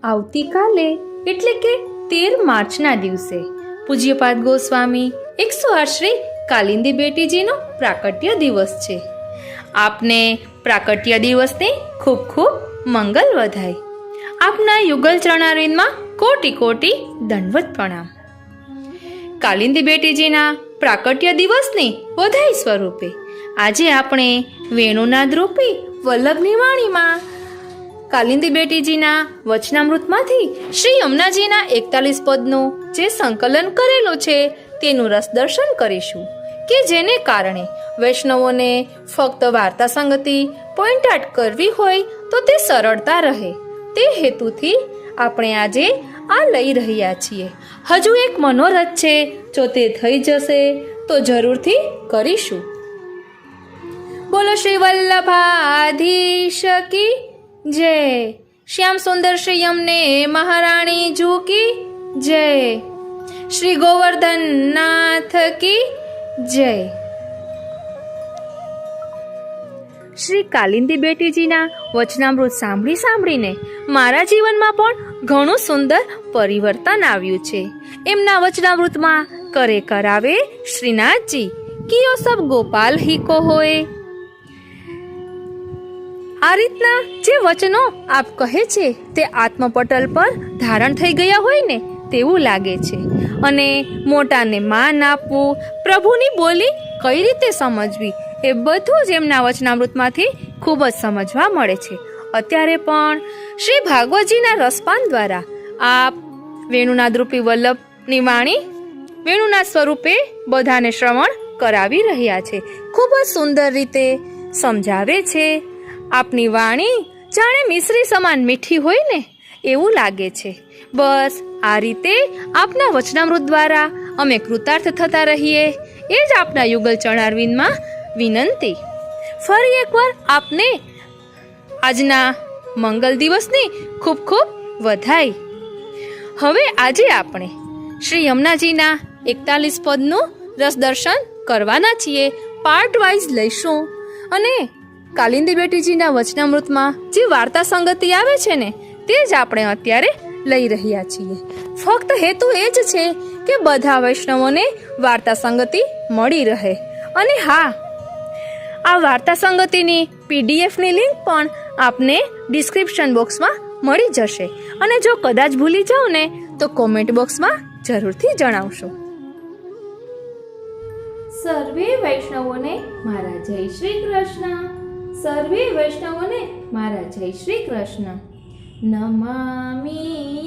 આવતીકાલે એટલે કે 13 માર્ચના દિવસે પૂજ્યપાદ ગોસ્વામી 108 શ્રી કાલિંદી બેટીજીનો પ્રાકટ્ય દિવસ છે. આપને પ્રાકટ્ય દિવસની ખૂબ ખૂબ મંગલ વધાય. આપના યુગલ ચરણારવિંદમાં કોટી કોટી દંડવત પ્રણામ. કાલિંદી બેટીજીના પ્રાકટ્ય દિવસની વધાઈ સ્વરૂપે આજે આપણે વેણુનાદ રૂપી વલ્લભની વાણીમાં કાલિંદી બેટીજીના વચનામૃતમાંથી શ્રી યમુનાજીના 41 પદનું જે સંકલન કરેલું છે તેનું રસદર્શન કરીશું કે જેને કારણે વૈષ્ણવોને ફક્ત વાર્તા સંગતિ પોઈન્ટ આઉટ કરવી હોય તો તે સરળતા રહે તે હેતુથી આપણે આજે આ લઈ રહ્યા છીએ. હજુ એક મનોરથ છે, જો તે થઈ જશે તો જરૂરથી કરીશું. બોલો શ્રી વલ્લભાધીશ કી જય. શ્યામ સુંદર શ્રી યમને મહારાણી જુ કી જય. શ્રી ગોવર્ધન નાથ કી જય. શ્રી કાલિંદી બેટીજીના વચનામૃત સાંભળીને મારા જીવનમાં પણ ઘણું સુંદર પરિવર્તન આવ્યું છે. એમના વચનામૃતમાં કરે કરાવે શ્રીનાથજી કિયો સબ ગોપાલ હી કો હોય. આ રીતના જે વચનો આપ કહે છે તે આત્મપટલ પર ધારણ થઈ ગયા હોય ને તેવું લાગે છે. અને મોટાને માન આપવું, પ્રભુની બોલી કઈ રીતે સમજવી, એ બધું જ એમના વચનામૃતમાંથી ખૂબ જ સમજવા મળે છે. અત્યારે પણ શ્રી ભાગવતજીના રસપાન દ્વારા આપ વેણુનાદ રૂપી વલ્લભની વાણી વેણુનાદ સ્વરૂપે બધાને શ્રવણ કરાવી રહ્યા છે. ખૂબ જ સુંદર રીતે સમજાવે છે. આપની વાણી જાણે મિશ્રી સમાન મીઠી હોય ને એવું લાગે છે. બસ આ રીતે આપના વચનામૃત દ્વારા અમે કૃતાર્થ થતા રહીએ એ જ આપના યુગલ ચરણારવિંદમાં વિનંતી. ફરી એકવાર આપને આજના મંગલ દિવસની ખૂબ ખૂબ વધાઈ. હવે આજે આપણે શ્રી યમુનાજીના 41 પદનું રસદર્શન કરવાના છીએ. પાર્ટ વાઇઝ લઈશું. અને કાલિંદી બેટીજીના વચનામૃતમાં જે વાર્તા સંગતિ આવે છે ને તે જ આપણે અત્યારે લઈ રહ્યા છીએ. ફક્ત હેતુ એ જ છે કે બધા વૈષ્ણવોને વાર્તા સંગતિ મળી રહે. અને હા, આ વાર્તા સંગતિની પીડીએફની લિંક પણ આપને ડિસ્ક્રિપ્શન બોક્સમાં મળી જશે. અને જો કદાચ ભૂલી જાઓ ને તો કોમેન્ટ બોક્સમાં જરૂરથી જણાવશો. સર્વે વૈષ્ણવોને મારા જય શ્રી કૃષ્ણ. સર્વે વૈષ્ણવોને મારા જય શ્રી કૃષ્ણ. નમામિ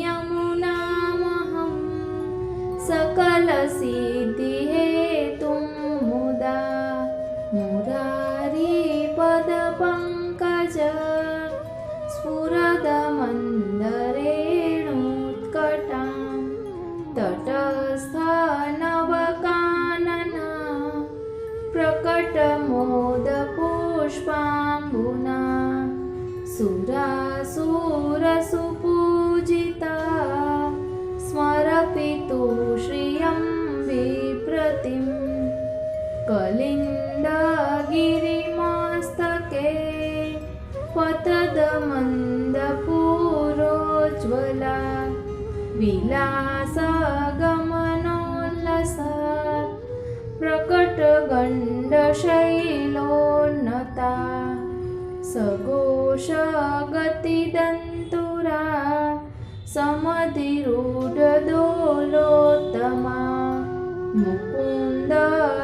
યમુનામહં સકલ સિદ્ધિ હેતું મુદા મુરારી પદ પંકજ સ્ફુરદ મંદરેણુત્કટાં તટસ્થ નવકાનના પ્રકટ મોદ પુષ્પાંબુના સુરાસુર સુપૂજિતા સ્મરપિતુ શ્રિયં વિપ્રતિમ કલિંદગિરિમસ્તકે પતદમંદપુરોજ્વલા વિલાસગમનોલ્લસા પ્રકટ ગંડશૈલોન્નતા સઘોષ ગતિદંતુરા સમધિરૂઢદોલોત્તમા મુકુંદ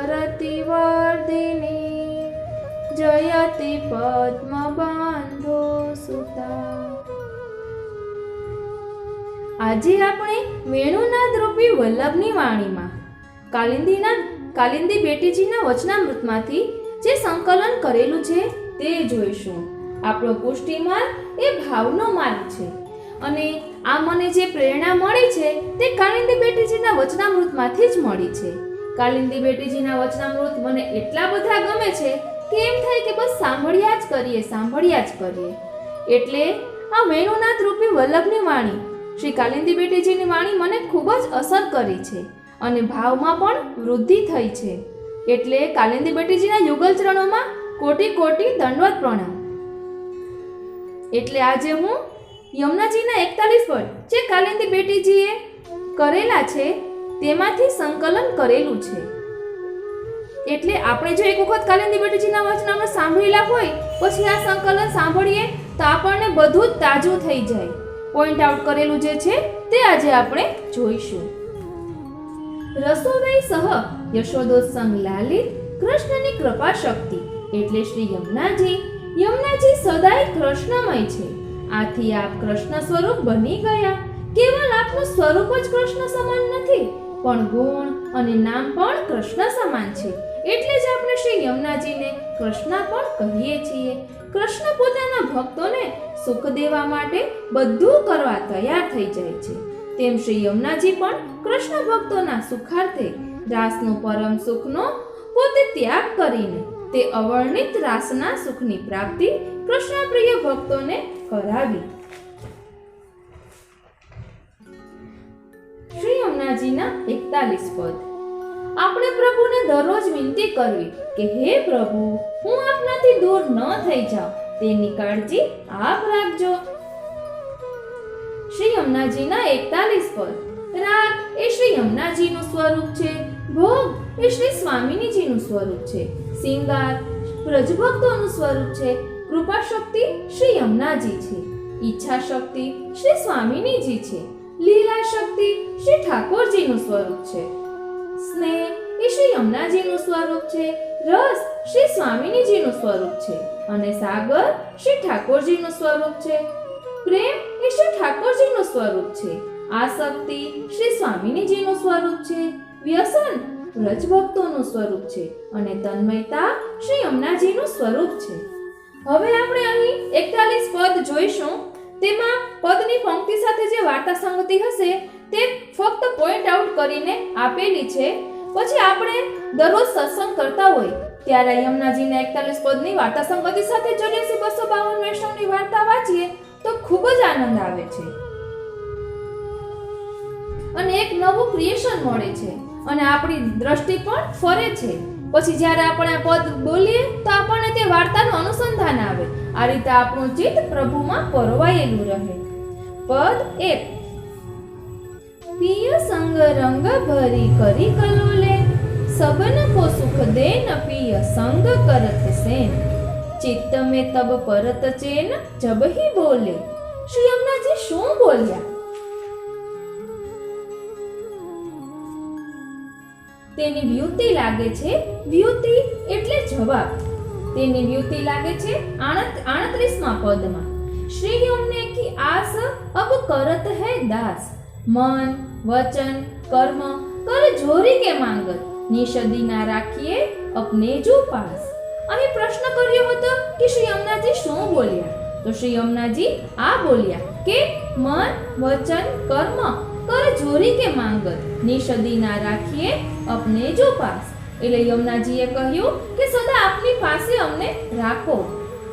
રતિવર્ધિની જયતિ પદ્મબાંધો સુતા. આજે આપણે વેણુનાદ રૂપી વલ્લભની વાણીમાં કાલિંદી બેટીજીના વચનામૃતમાંથી જે સંકલન કરેલું છે તે જોઈશું. આપણો પુષ્ટિ માર્ગ એ ભાવનો માર્ગ છે. અને આ મને જે પ્રેરણા મળી છે તે કાલિંદી બેટીજીના વચનામૃતમાંથી જ મળી છે. કાલિંદી બેટીજીના વચનામૃત મને એટલા બધા ગમે છે કે એમ થાય કે બસ સાંભળ્યા જ કરીએ. એટલે આ વેણુનાદ રૂપી વલ્લભની વાણી શ્રી કાલિંદી બેટીજીની વાણી મને ખૂબ જ અસર કરી છે અને ભાવમાં પણ વૃદ્ધિ થઈ છે. એટલે કાલિંદી બેટીજીના યુગલ ચરણોમાં કોટી કોટી દંડવત પ્રણામ. એટલે આજે હું યમુનાજીના 41 પદ જે કાલિંદી બેટીજીએ કરેલા છે તેમાંથી સંકલન કરેલું છે. એટલે આપણે જો એક વખત કાલિંદી બેટીજીના વચન આપણે સાંભળેલા હોય પછી આ સંકલન સાંભળીએ તો આપણને બધું જ તાજું થઈ જાય. પોઈન્ટ આઉટ કરેલું જે છે તે આજે આપણે જોઈશું. રસોદય સહ યશોદોત્સંગ લાલિત કૃષ્ણની કૃપા શક્તિ એટલે શ્રી યમુનાજી. યમુનાજી સદાય કૃષ્ણમય છે. આથી આપ કૃષ્ણ સ્વરૂપ બની ગયા. કેવલ આપનું સ્વરૂપ જ કૃષ્ણ સમાન નથી પણ ગુણ અને નામ પણ કૃષ્ણ સમાન છે. એટલે જ આપણે શ્રી યમુનાજીને કૃષ્ણ પણ કહીએ છીએ. કૃષ્ણ પોતાના ભક્તોને સુખ દેવા માટે બધું કરવા તૈયાર થઈ જાય છે. તેમ શ્રી યમુનાજી પણ કૃષ્ણ ભક્તોના સુખાર્થે રાસનો પરમ સુખનો પોતે ત્યાગ કરીને તે અવર્ણિત રાસના સુખની પ્રાપ્તિ કૃષ્ણ પ્રિય ભક્તોને કરાવી. શ્રી યમુનાજીના 41 પદ. આપણે પ્રભુને દરરોજ વિનંતી કરવી કે હે પ્રભુ, હું આપનાથી દૂર ન થઈ જાઉં, તેની કાળજી આપ રાખજો. શ્રી યમુનાજીના 41 પદ. રાગ એ શ્રી યમુનાજીનું સ્વરૂપ છે. ભોગ એ શ્રી સ્વામિનીજીનું સ્વરૂપ છે. સિંગાર બ્રજભક્તોનું સ્વરૂપ છે. કૃપા શક્તિ શ્રી યમુનાજી છે. ઈચ્છા શક્તિ શ્રી સ્વામિનીજી છે. લીલા શક્તિ શ્રી ઠાકોરજીનું સ્વરૂપ છે. સ્નેહ એ શ્રી યમુનાજીનું સ્વરૂપ છે. રસ શ્રી સ્વામિનીજીનું સ્વરૂપ છે અને સાગર શ્રી ઠાકોરજીનું સ્વરૂપ છે. પ્રેમ એ શ્રી ઠાકોરજીનું સ્વરૂપ છે. આસક્તિ શ્રી સ્વામિનીજીનું સ્વરૂપ છે. વ્યસન વ્રજભક્તોનું સ્વરૂપ છે અને તન્મયતા શ્રી યમુનાજીનું સ્વરૂપ છે. હવે આપણે અહીં 41 પદ જોઈશું. તેમાં પદની પંક્તિ સાથે જે વાર્તા સંગતિ હશે તે ફક્ત પોઈન્ટ આઉટ કરીને આપેલી છે. પછી આપણે દરરોજ સત્સંગ કરતા હોય ત્યારે યમુનાજીના 41 પદની વાર્તા સંગતિ સાથે 84-252 વૈષ્ણવની વાર્તા વાંચીએ તો ખૂબ જ આનંદ આવે છે અને એક નવું ક્રિએશન મળે છે અને આપણી દ્રષ્ટિ પણ ફરે છે. પછી જ્યારે આપણે આ પદ બોલીએ તો આપણને તે વાર્તાનું અનુસંધાન આવે. આ રીતે આપણું ચિત્ત પ્રભુમાં પરોવાયેલું રહે. પદ 1. પિય સંગ રંગ ભરી કરી કલોલે, સબન કો સુખ દે ન પિય સંગ કરત સેન, ચિત્ત में तब परत चैन जब ही बोले. શ્રી યમુનાજી શું બોલ્યા? તેની વ્યુતિ લાગે છે. વ્યુતિ એટલે જવાબ. તેની વ્યુતિ લાગે છે 38મા પદમાં. શ્રી યમુને કી આસ અબ કરત હૈ દાસ, મન વચન કર્મ કર જોરી કે માંગત, નિષદી ના રાખીએ અપને જો પાસ. અહીં પ્રશ્ન કર્યો હતો કે શ્રી યમુનાજી શું બોલ્યા? તો શ્રી યમુનાજી આ બોલ્યા કે મન વચન કર્મ કર જોરી કે માંગત, નિષદી ના રાખીએ અપને જો પાસ. એટલે યમુનાજીએ કહ્યું કે સદા આપની પાસે અમને રાખો.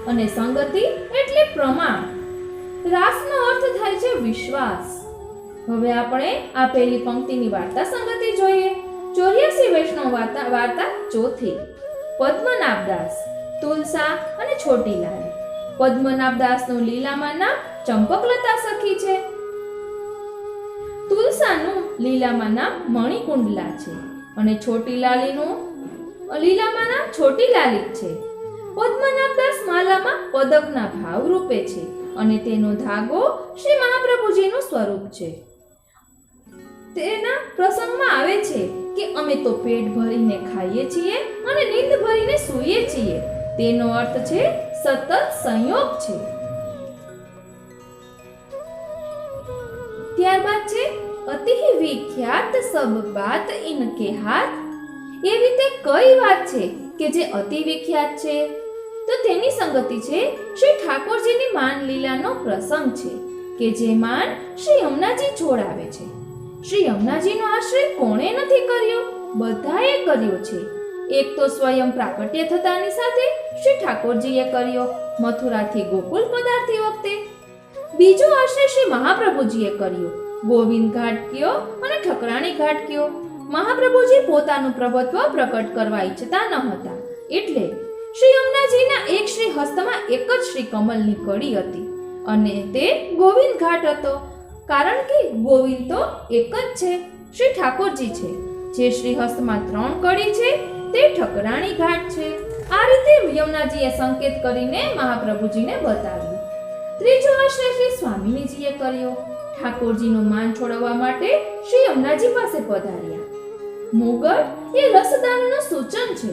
અને સંગતિ એટલે પ્રમાણ. રાસનો અર્થ થાય છે વિશ્વાસ. હવે આપણે આપેલી પંક્તિની વાર્તા સંગતિ જોઈએ. 84 વૈષ્ણવ વાર્તા ચોથી. પદ્મનાભદાસ, તુલસા અને છોટીલાલ. પદ્મનાભદાસનું લીલામાં નામ ચંપકલતા સખી છે. તુલસાનું લીલામાં નામ મણિકુંડલા છે અને છોટીલાલીનું લીલામાં નામ છોટીલાલી છે. પદ્મનાભદાસ માલામાં પદકના ભાવ રૂપે છે અને તેનો ધાગો શ્રી મહાપ્રભુજીનું સ્વરૂપ છે. તેના પ્રસંગમાં આવે છે કે અમે તો પેટ ભરીને ખાઈએ છીએ અને નીંદ ભરીને સૂઈએ છીએ. તેનો અર્થ છે સતત સંયોગ છે. ત્યારબાદ છે અતિ વિખ્યાત સબ બાત ઇનકે હાથ. એવી તે કઈ વાત છે કે જે અતિ વિખ્યાત છે? તો તેની સંગતિ છે શ્રી ઠાકોરજીની માન લીલાનો પ્રસંગ છે કે જે માન શ્રી યમુનાજી છોડાવે છે. શ્રી યમુનાજીનો આશ્રય કોણે નથી કર્યો? બધાએ કર્યો છે. એક તો સ્વયં પ્રાકટ્ય થતાની સાથે શ્રી ઠાકોરજીએ કર્યો મથુરાથી ગોકુલ પધારતી વખતે. બીજો આશ્રય શ્રી મહાપ્રભુજીએ કર્યો. ગોવિંદ ઘાટ કયો અને ઠકરાણી ઘાટ કયો. મહાપ્રભુજી પોતાનું પ્રભુત્વ પ્રકટ કરવા ઈચ્છતા ન હતા એટલે શ્રી યમુનાજીના એક શ્રી હસ્તમાં એક જ શ્રી કમલની કડી હતી અને તે ગોવિંદ ઘાટ હતો, કારણ કે ગોવિંદ તો એક જ છે, શ્રી ઠાકોરજી છે. જે શ્રીહસ્તમાં 3 કડી છે તે ઠકરાણી ઘાટ છે. આ રીતે યમુનાજીએ સંકેત કરીને મહાપ્રભુજીને બતાવ્યું. ત્રીજો આશ્રય શ્રી સ્વામિનીજીએ કર્યો. ઠાકોરજીનું માન છોડવા માટે શ્રી યમુનાજી પાસે પધાર્યા. મુગટ એ રસદાનનું સૂચન છે.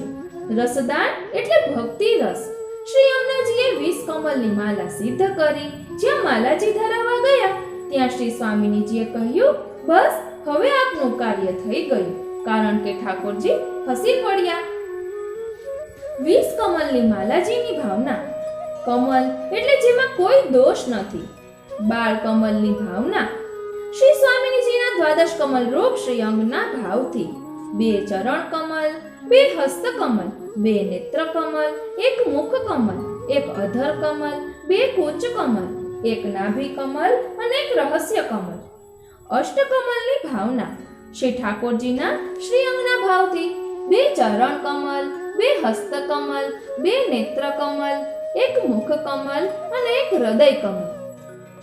રસદાન એટલે ભક્તિ રસ. શ્રી યમુનાજીએ 20 કમલની માલા સિદ્ધ કરી. જ્યાં માલાજી ધરાવવા ગયા ત્યાં શ્રી સ્વામિનીજીએ કહ્યું, બસ હવે આપનું કાર્ય થઈ ગયું, કારણ કે ઠાકોરજી હસી પડ્યા. 20 કમલની માલાજીની ભાવના. કમલ એટલે જેમાં કોઈ દોષ નથી. બાળ કમલની ભાવના. શ્રી સ્વામિનીજીના દ્વાદશ કમલ રૂપ શ્રી અંગના ભાવથી 2 ચરણ કમલ, 2 હસ્ત કમલ, 2 નેત્ર કમલ, 1 મુખ કમલ, 1 અધર કમલ, 2 કુચ કમલ, 1 નાભી કમલ અને 1 રહસ્ય કમલ. અષ્ટ કમલની ભાવના. શ્રી ઠાકોરજીના શ્રી અંગના ભાવથી 2 ચરણ કમલ, 2 હસ્ત કમલ, 2 નેત્ર કમલ, 1 મુખ કમલ અને 1 હૃદય કમલ.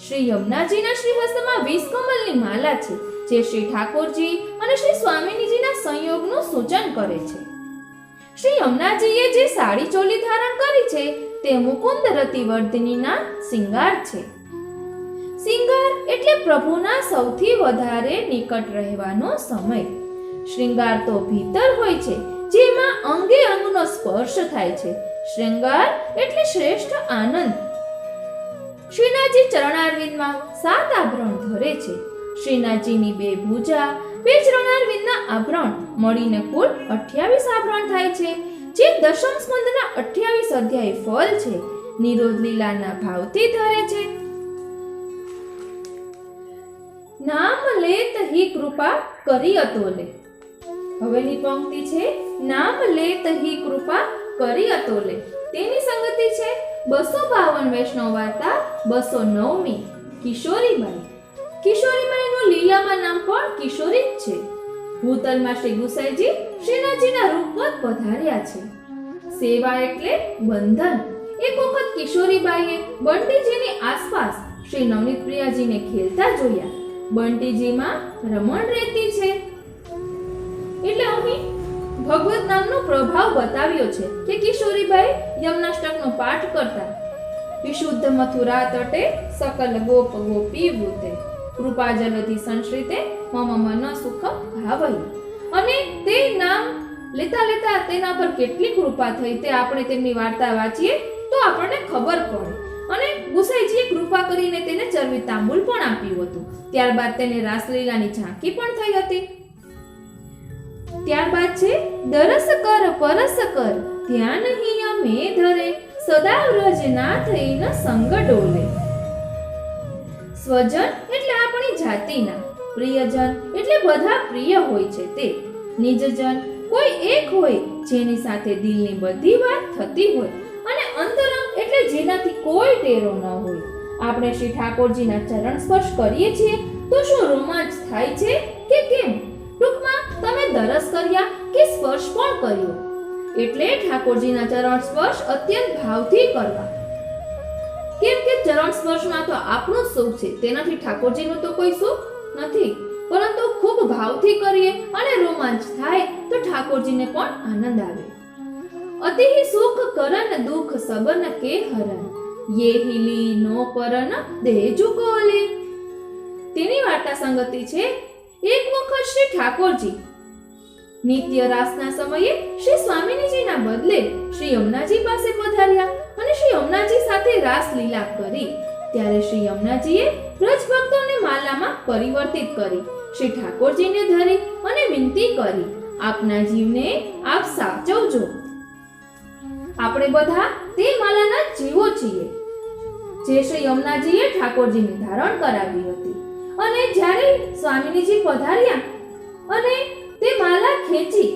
શ્રી યમુનાજીના શ્રીહસ્તમાં 20 કમલની માલા છે, જે શ્રી ઠાકોરજી અને શ્રી સ્વામિનીજીના સંયોગનું સૂચન કરે છે. શ્રી યમુનાજીએ જે સાડી ચોલી ધારણ કરી છે તે મુકુંદ રતિવર્ધિનીના શિંગાર છે. શિંગાર એટલે પ્રભુના સૌથી વધારે નિકટ રહેવાનો સમય. શૃંગાર તો ભીતર હોય છે, જેમાં અંગે અંગનો સ્પર્શ થાય છે. શૃંગાર એટલે શ્રેષ્ઠ આનંદ. શ્રીનાથજી ચરણારવિંદમાં 7 આભરણ ધરે છે. શ્રીનાથજીની 2 ભુજા, 2 ચરણારવિંદના આભરણ મળીને કુલ 28 આભરણ થાય છે, જે દશમ સ્કંદના 28 અધ્યાય ફળ છે. નિરોધ લીલાના ભાવથી ધરે છે. નામ લેત હિ કૃપા કરી અતોલે. હવેની પંક્તિ છે નામ લેત હિ કૃપા કરી અતોલે. તેની સંગતિ છે 252 વૈષ્ણવ વાર્તા 209મી કિશોરીબાઈ. કિશોરીબાઈનું લીલામાં નામ પણ કિશોરી જ છે. ભૂતલમાં શ્રી ગુસાઈજી શ્રીનાથજીના રૂપવત પધાર્યા છે. સેવા એટલે બંધન. એક વખત કિશોરીબાઈએ બંટીજીની આસપાસ શ્રી નવનીત પ્રિયાજીને ખેલતા જોયા. બંટીજીમાં રમણ રહેતી છે. એટલે અહીં ભગવત નામનો પ્રભાવ બતાવ્યો છે કે કિશોરીબાઈ યમનાષ્ટકનો પાઠ કરતા. વિશુદ્ધ મથુરા તટે સકલ ગોપ ગોપી વૃતે કૃપા જલધિ સંશ્રિતે મમ મન સુખ ભાવઈ. અને તે નામ લેતા લેતા તેના પર કેટલી કૃપા થઈ તે આપણે તેમની વાર્તા વાંચીએ તો આપણને ખબર પડે. અને ગુસાઈજીએ કૃપા કરીને તેને ચરવી તાંબુલ પણ આપ્યું હતું. ત્યારબાદ તેને રાસલીલાની ઝાંખી પણ થઈ હતી. ત્યારબાદ છે દરસ કર પરસ કર ધ્યાન હિ અમે ધરે સદા વ્રજ ના થઈને સંગ ડોલે. સ્વજન એટલે આપણી જાતિના. પ્રિયજન એટલે બધા પ્રિય હોય છે તે. નિજજન કોઈ એક હોય જેની સાથે દિલની બધી વાત થતી હોય. અને અંતરંગ એટલે જેનાથી કોઈ ટેરો ન હોય. આપણે શ્રી ઠાકોરજીના ચરણ સ્પર્શ કરીએ છીએ તો શું રોમાંચ થાય છે કે કેમ? ટૂંકમાં તમે દરસ કર્યા કે સ્પર્શ પણ કર્યો. એટલે ઠાકોરજીના ચરણ સ્પર્શ અત્યંત ભાવથી કરવા. કેમ કે ચરણ સ્પર્શમાં તો આપણું સુખ છે, તેનાથી ઠાકોરજીનું તો કોઈ સુખ નથી. પરંતુ ખૂબ ભાવથી કરીએ અને રોમાંચ થાય તો ઠાકોરજીને પણ આનંદ આવે. અતિ સુખ કરન દુઃખ સબન કે હરન યે હિલી નો પરન દેજુ કોલે. તેની વાર્તા સંગતિ છે એક વખત શ્રી ઠાકોરજી નિત્ય રાસના સમયે શ્રી સ્વામિનીજીના બદલે શ્રી યમુનાજી પાસે પધાર્યા અને શ્રી યમુનાજી સાથે રાસ લીલા કરી. ત્યારે શ્રી યમુનાજીએ વ્રજ ભક્તોને માલામાં પરિવર્તિત કરી, શ્રી ઠાકોરજીને ધરી અને વિનંતી કરી, આપના જીવને આપ સાચવજો. આપણે બધા તે માલાના જીવો છીએ જે શ્રી યમુનાજીએ ઠાકોરજીને ધારણ કરાવી હતી. અને જ્યારે સ્વામિનીજી પધાર્યા અને તે માલા ખેંચી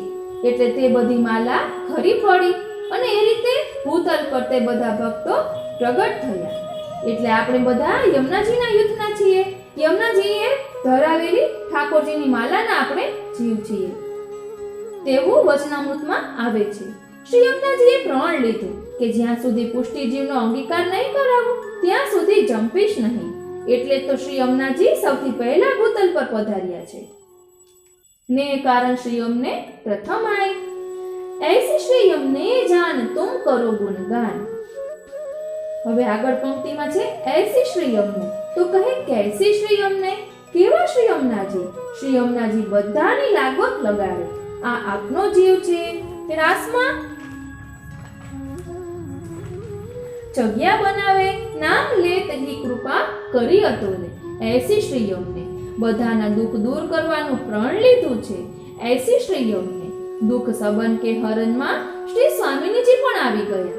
એટલે તે બધી માલા ખરી પડી અને એ રીતે ભૂતલ પર તે બધા ભક્તો પ્રગટ થયા. એટલે આપણે બધા યમુનાજીના યુથના છીએ. યમુનાજીએ ધરાવેલી ઠાકોરજીની માલાના આપણે જીવ છીએ તેવું વચનામૃતમાં આવે છે. શ્રી યમુનાજીએ પ્રણ લીધું કે જ્યાં સુધી પુષ્ટિજીવનો અંગીકાર નહીં કરાવું ત્યાં સુધી જંપીશ નહીં. એટલે તો શ્રી યમુનાજી સૌથી પહેલા ભૂતલ પર પધાર્યા છે ને કારણ શ્રી યમને પ્રથમ આય. ऐसे श्री यमने जान तुम करो गुणगान. હવે આગળ પંક્તિમાં છે ऐसे श्री यमने, તો કહે कैसे श्री यमने, કેવા શ્રી યમુનાજી? શ્રી યમુનાજી બધાની લાગવત લગાડે. આ આપનો જીવ છે, રાસમાં જગ્યા બનાવે, નામ લે તેની કૃપા કરી અતોલે. ऐसे શ્રી યમને, બધાના દુઃખ દૂર કરવાનું પ્રણ લીધું છે. ऐसे શ્રી યમને, દુઃખ સંબંધ કે હરણમાં શ્રી સ્વામિનીજી પણ આવી ગયા.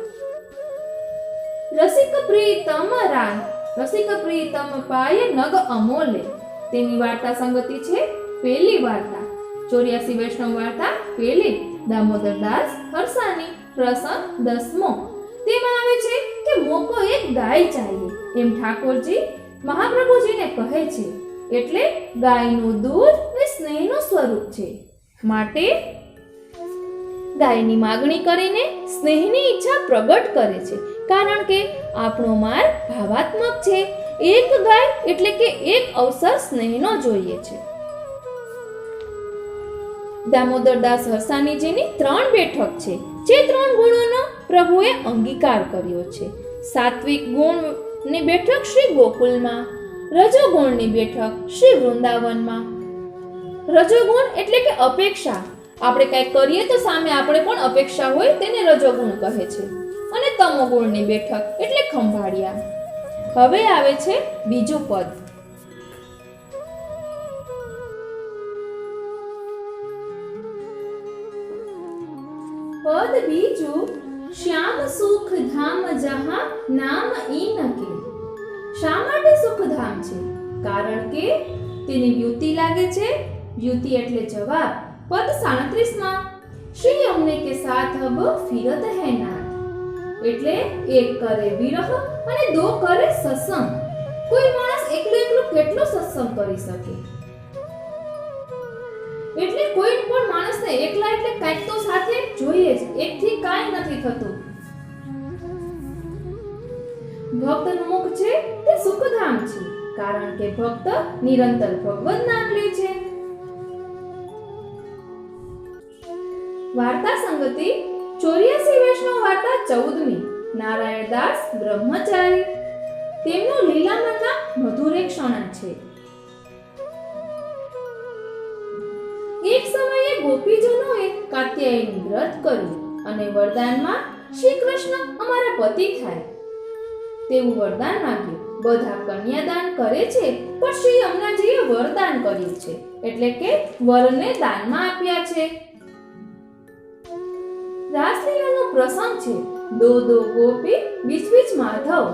રસિક પ્રીતમ રાય, રસિક પ્રીતમ પાય નગ અમોલે. તેની વાર્તા સંગતિ છે પહેલી વાર્તા, 84 વૈષ્ણવ વાર્તા પહેલી, દામોદરદાસ હરસાની, પ્રસંગ 10મો. તેમાં આવે છે કે મોકો એક ગાય ચાહીએ એમ ઠાકોરજી મહાપ્રભુજીને કહે છે. એટલે ગાયનું દૂધ એ સ્નેહનું સ્વરૂપ છે, માટે ગાયની માગણી કરીને સ્નેહની ઈચ્છા પ્રગટ કરે છે. કારણ કે આપણો માર્ગ ભાવાત્મક છે. એક ગાય એટલે કે એક અવસર સ્નેહનો જોઈએ છે. દામોદરદાસ હરસાનીજીની 3 બેઠક છે, જે 3 ગુણોનો પ્રભુએ અંગીકાર કર્યો છે. સાત્વિક ગુણની બેઠક શ્રી ગોકુલમાં, રજોગુણની બેઠક શ્રી વૃંદાવનમાં. રજોગુણ એટલે કે અપેક્ષા, આપણે કંઈક કરીએ તો સામે આપણે પણ અપેક્ષા હોય તેને રજોગુણ કહે છે. અને તમોગુણની બેઠક એટલે ખંભાળિયા. હવે આવે છે બીજું પદ. પદ બીજું, શ્યામ સુખ ધામ જહાં નામ ઈન કે. શા માટે સુખધામ છે? કારણ કે તેની વ્યુતિ લાગે છે. વ્યુતિ એટલે જવાબ. પદ 37માં, શ્રી યમને કે સાથ અબ ફિરત હૈ નાથ. એટલે એક કરે વિરહ અને 2 કરે સત્સંગ. કોઈ માણસ એકલું કેટલો સત્સંગ કરી શકે? એટલે કોઈ પણ માણસને એકલા એટલે કંઈક તો સાથે જોઈએ જ, એકથી કાંઈ નથી થતું. ભક્તનું મુખ છે તે સુખધામ છે, કારણ કે ભક્ત નિરંતર ભગવદ નામ લે છે. વાર્તા સંગતિ 84 વૈષ્ણવ વાર્તા 14મી, નારાયણદાસ બ્રહ્મચારી. તેમનું લીલામાં નામ મધુરેક્ષણા છે. એક સમયે ગોપીજનોએ કાત્યાયની વ્રત કર્યું અને વરદાનમાં શ્રી કૃષ્ણ અમારા પતિ થાય તેવું વરદાન માંગ્યું. બધા કન્યાદાન કરે છે, પણ શ્રી યમુનાજીએ વરદાન કર્યું છે, એટલે કે વરને દાનમાં આપ્યા છે. રાસલીલાનો પ્રસંગ છે. દો ગોપી બીચ બીચ માધવ.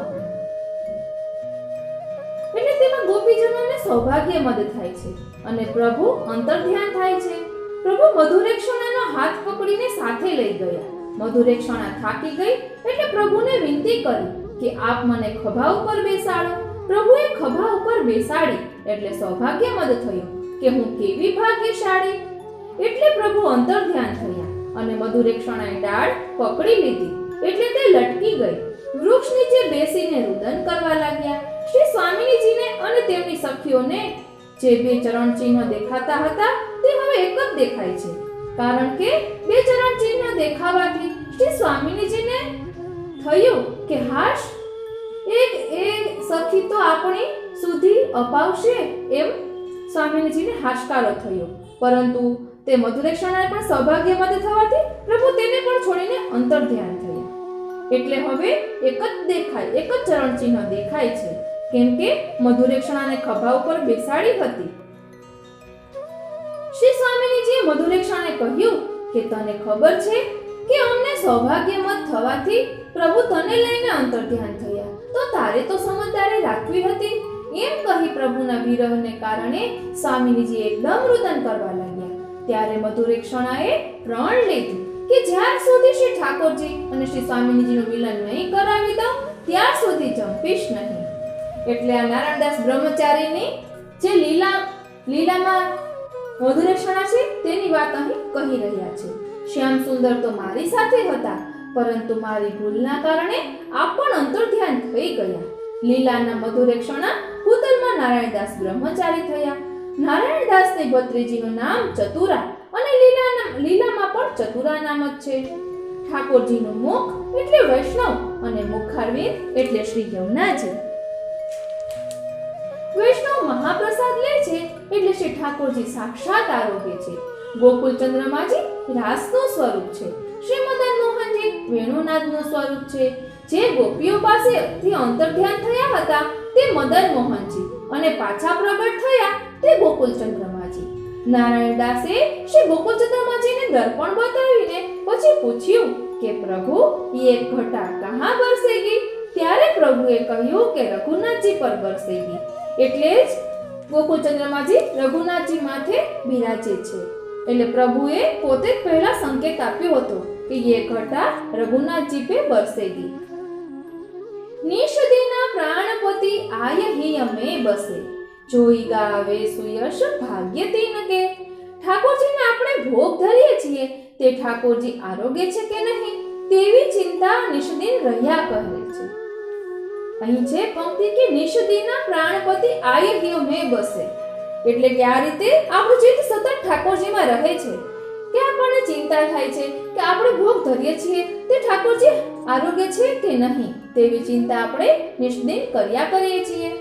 એટલે તેમાં ગોપીજનોને સૌભાગ્ય મદ થાય છે અને પ્રભુ અંતર્ધ્યાન થાય છે. પ્રભુ મધુરેક્ષણાનો હાથ પકડીને સાથે લઈ ગયા. મધુરેક્ષણા થાકી ગઈ એટલે પ્રભુને વિનંતી કરી કે આપ મને ખભા ઉપર બેસાડો. પ્રભુએ ખભા ઉપર બેસાડી એટલે સૌભાગ્ય મદ થયું કે હું કેવી ભાગ્યશાળી. એટલે પ્રભુ અંતર્ધ્યાન થયા અને મધુરેક્ષણાએ ડાળ પકડી લીધી એટલે તે લટકી ગઈ. વૃક્ષ નીચે બેસીને રુદન કરવા લાગ્યા. શ્રી સ્વામિનીજીને અને તેમની સખીઓને જે 2 ચરણ ચિહ્ન દેખાતા હતા તે હવે એક જ દેખાય છે, કારણ કે 2 ચરણ ચિહ્ન દેખાવાથી શ્રી સ્વામિનીજીને થયું કે હાશ, એક સખી તો આપણી સુધી અપાવશે. એમ સ્વામિનીજીને હાશકારો થયો. પરંતુ તે મધુરેક્ષણાને પણ સૌભાગ્યમદ થવાથી પ્રભુ તેને પણ છોડીને અંતર્ધ્યાન થયા. એટલે હવે એક જ ચરણ ચિહ્ન દેખાય છે, કેમ કે મધુરેક્ષણાને ખભા ઉપર બેસાડી હતી. શ્રી સ્વામિનીજીએ મધુરેક્ષણાને કહ્યું કે તને ખબર છે કે અમને સૌભાગ્યમદ થવાથી પ્રભુ તને લઈને અંતર્ધ્યાન થયા, તો તારે તો સમજદારી રાખવી હતી. એમ કહી પ્રભુના વિરહને કારણે સ્વામિનીજી એકદમ રુદન કરવા લાગ્યા. ત્યારે મધુરેક્ષણાએ પ્રણ લીધું કે જ્યાં સુધી શ્રી ઠાકોરજી અને શ્રી સ્વામિનીજીનું મિલન નહીં કરાવી દઉં ત્યાં સુધી જંપીશ નહીં. એટલે આ નારાયણદાસ બ્રહ્મચારીની જે લીલામાં મધુરેક્ષણા છે તેની વાત અહીં કહી રહ્યા છે. શ્યામ સુંદર તો મારી સાથે હતા, પરંતુ મારી ભૂલના કારણે આપ પણ અંતર્ધ્યાન થઈ ગયા. લીલાના મધુરે ક્ષણા ભૂતલમાં નારાયણદાસ બ્રહ્મચારી થયા. નારાયણદાસની ભત્રીજીનું નામ ચતુરા અને લીલામાં પણ ચતુરા નામ જ છે. ઠાકોરજીનું મુખ એટલે વૈષ્ણવ અને મુખારવિંદ એટલે શ્રી યમુનાજી. વૈષ્ણવ મહાપ્રસાદ લે છે એટલે શ્રી ઠાકોરજી સાક્ષાત આરોગ્ય છે. ગોકુલચંદ્રમાજી રાસનું સ્વરૂપ છે. શ્રી મદન મોહનજી વેણુનાદનું સ્વરૂપ છે. જે ગોપીઓ પાસેથી અંતર્ધ્યાન થયા હતા તે મદન મોહનજી અને પાછા પ્રગટ થયા તે ગોકુલચંદ્રમાજી. નારાયણદાસે શ્રી ગોકુલચંદ્રમાજીને દર્પણ બતાવીને પછી પૂછ્યું કે પ્રભુ ये घटा कहाँ बरसेगी? ત્યારે પ્રભુએ કહ્યું કે રઘુનાથજી પર બરસેગી. એટલે જ ગોકુલચંદ્રમાજી રઘુનાથજી માથે બિરાજે છે. એટલે પ્રભુએ પોતે જ પહેલા સંકેત આપ્યો હતો કે ये घटा रघुनाथजी पे बरसेगी. નિષદીના પ્રાણપતિ આય હિય મે બસે, જોઈ ગાવે સુયશ ભાગ્ય તીન કે. ઠાકોરજીને આપણે ભોગ ધરીએ છીએ તે ઠાકોરજી આરોગ્ય છે કે નહીં તેવી ચિંતા નિષદીન રહ્યા કરે છે. અહીં છે પંક્તિ કે નિષદીના પ્રાણપતિ આય હિય મે બસે, એટલે કે આ રીતે આપણું ચિત્ત સતત ઠાકોરજીમાં રહે છે. કે આપણને ચિંતા થાય છે કે આપણે ભોગ ધરીએ છીએ તે ઠાકોરજી આરોગ્ય છે કે નહીં તેવી ચિંતા આપણે નિષદીન કર્યા કરીએ છીએ.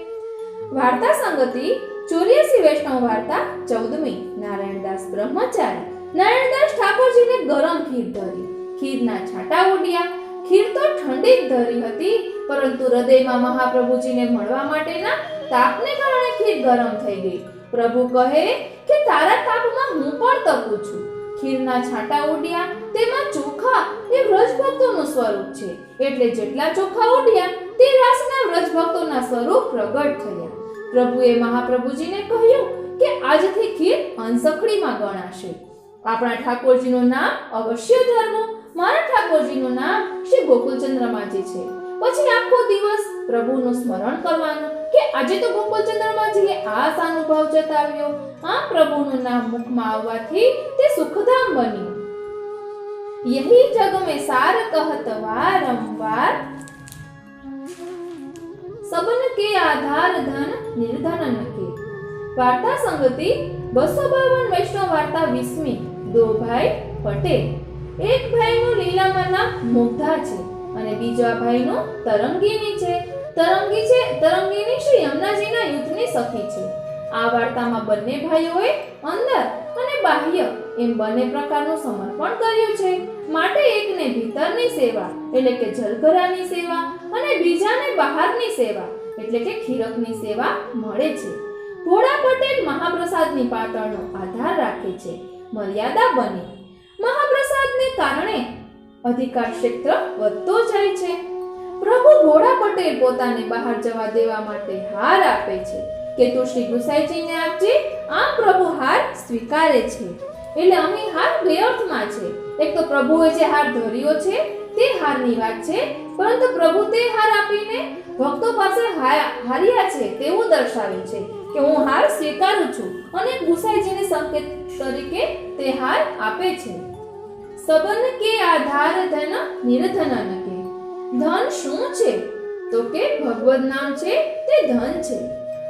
વાર્તા સંગતિ 84 વૈષ્ણવ વાર્તા 14મી. નારાયણદાસ બ્રહ્મચારી. નારાયણદાસ ઠાકોરજીને ગરમ ખીર ધરી. ખીરના છાંટા ઉડ્યા. ખીર તો ઠંડી જ ધરી હતી, પરંતુ હૃદયમાં મહાપ્રભુજીને મળવા માટેના તાપને કારણે ખીર ગરમ થઈ ગઈ. પ્રભુ કહે કે તારા તાપમાં હું પણ તપું છું. ખીરના છાંટા ઉડ્યા, તેમાં ચોખા એ વ્રજભક્તોનું સ્વરૂપ છે, એટલે જેટલા ચોખા ઉડ્યા તે રાસના વ્રજભક્તોના સ્વરૂપ પ્રગટ થયા. પ્રભુએ મહાપ્રભુજીને કહ્યું કે આજથી ખીર અંશખડીમાં ગણાશે. આપણા ઠાકોરજીનું નામ અવશ્ય ધરવું. મારા ઠાકોરજીનું નામ શ્રી ગોકુલચંદ્રમાજી છે. પછી આખો દિવસ પ્રભુનું સ્મરણ કરવાનું કે આજે તો ગોકુલચંદ્રમાજીએ આ અનુભવ જતાવ્યો. આ પ્રભુનું નામ મુખમાં આવવાથી તે સુખધામ બન્યું. યહી જગ મેં સાર કહત વારંવાર, સબન કે આધાર ધન નિર્ધન કે. વાર્તા સંગતિ 252 વૈષ્ણવ વાર્તા 20મી. દો ભાઈ પટેલ. એક ભાઈનું લીલામાં નામ મુગ્ધા છે અને બીજા ભાઈનું તરંગીની છે. તરંગીની શ્રી યમુનાજીના યુથની સખી છે. આ વાર્તામાં બંને ભાઈઓએ અંદર અને બાહ્ય એમ બંને પ્રકારનું સમર્પણ કર્યું છે. માટે એકને ભીતરની સેવા એટલે કે જલઘરાની સેવા અને બીજાને બહારની સેવા એટલે કે ખીરકની સેવા મળે છે. ભોળા પટેલ મહાપ્રસાદની પાતળનો આધાર રાખે છે. મર્યાદા બની. મહાપ્રસાદને કારણે અધિકાર ક્ષેત્ર વધતો જાય છે. પ્રભુ ભોળા પટેલ પોતાને બહાર જવા દેવા માટે હાર આપે છે કે તું શ્રી ગુસાઈજીને આપજે. આમ પ્રભુ હાર સ્વીકારે છે. એટલે અહીં હાર બે અર્થમાં છે. એક તો પ્રભુએ જે હાર ધર્યો છે તે હારની વાત છે, પરંતુ પ્રભુ તે હાર આપીને ભક્તો પાસે હાર્યા છે તેવું દર્શાવે છે કે હું હાર સ્વીકારું છું અને ગુસાઈજીને સંકેત તરીકે તે હાર આપે છે. સબન કે આધાર ધન નિર્ધન કે. ધન શું છે તો કે ભગવદ નામ છે તે ધન છે.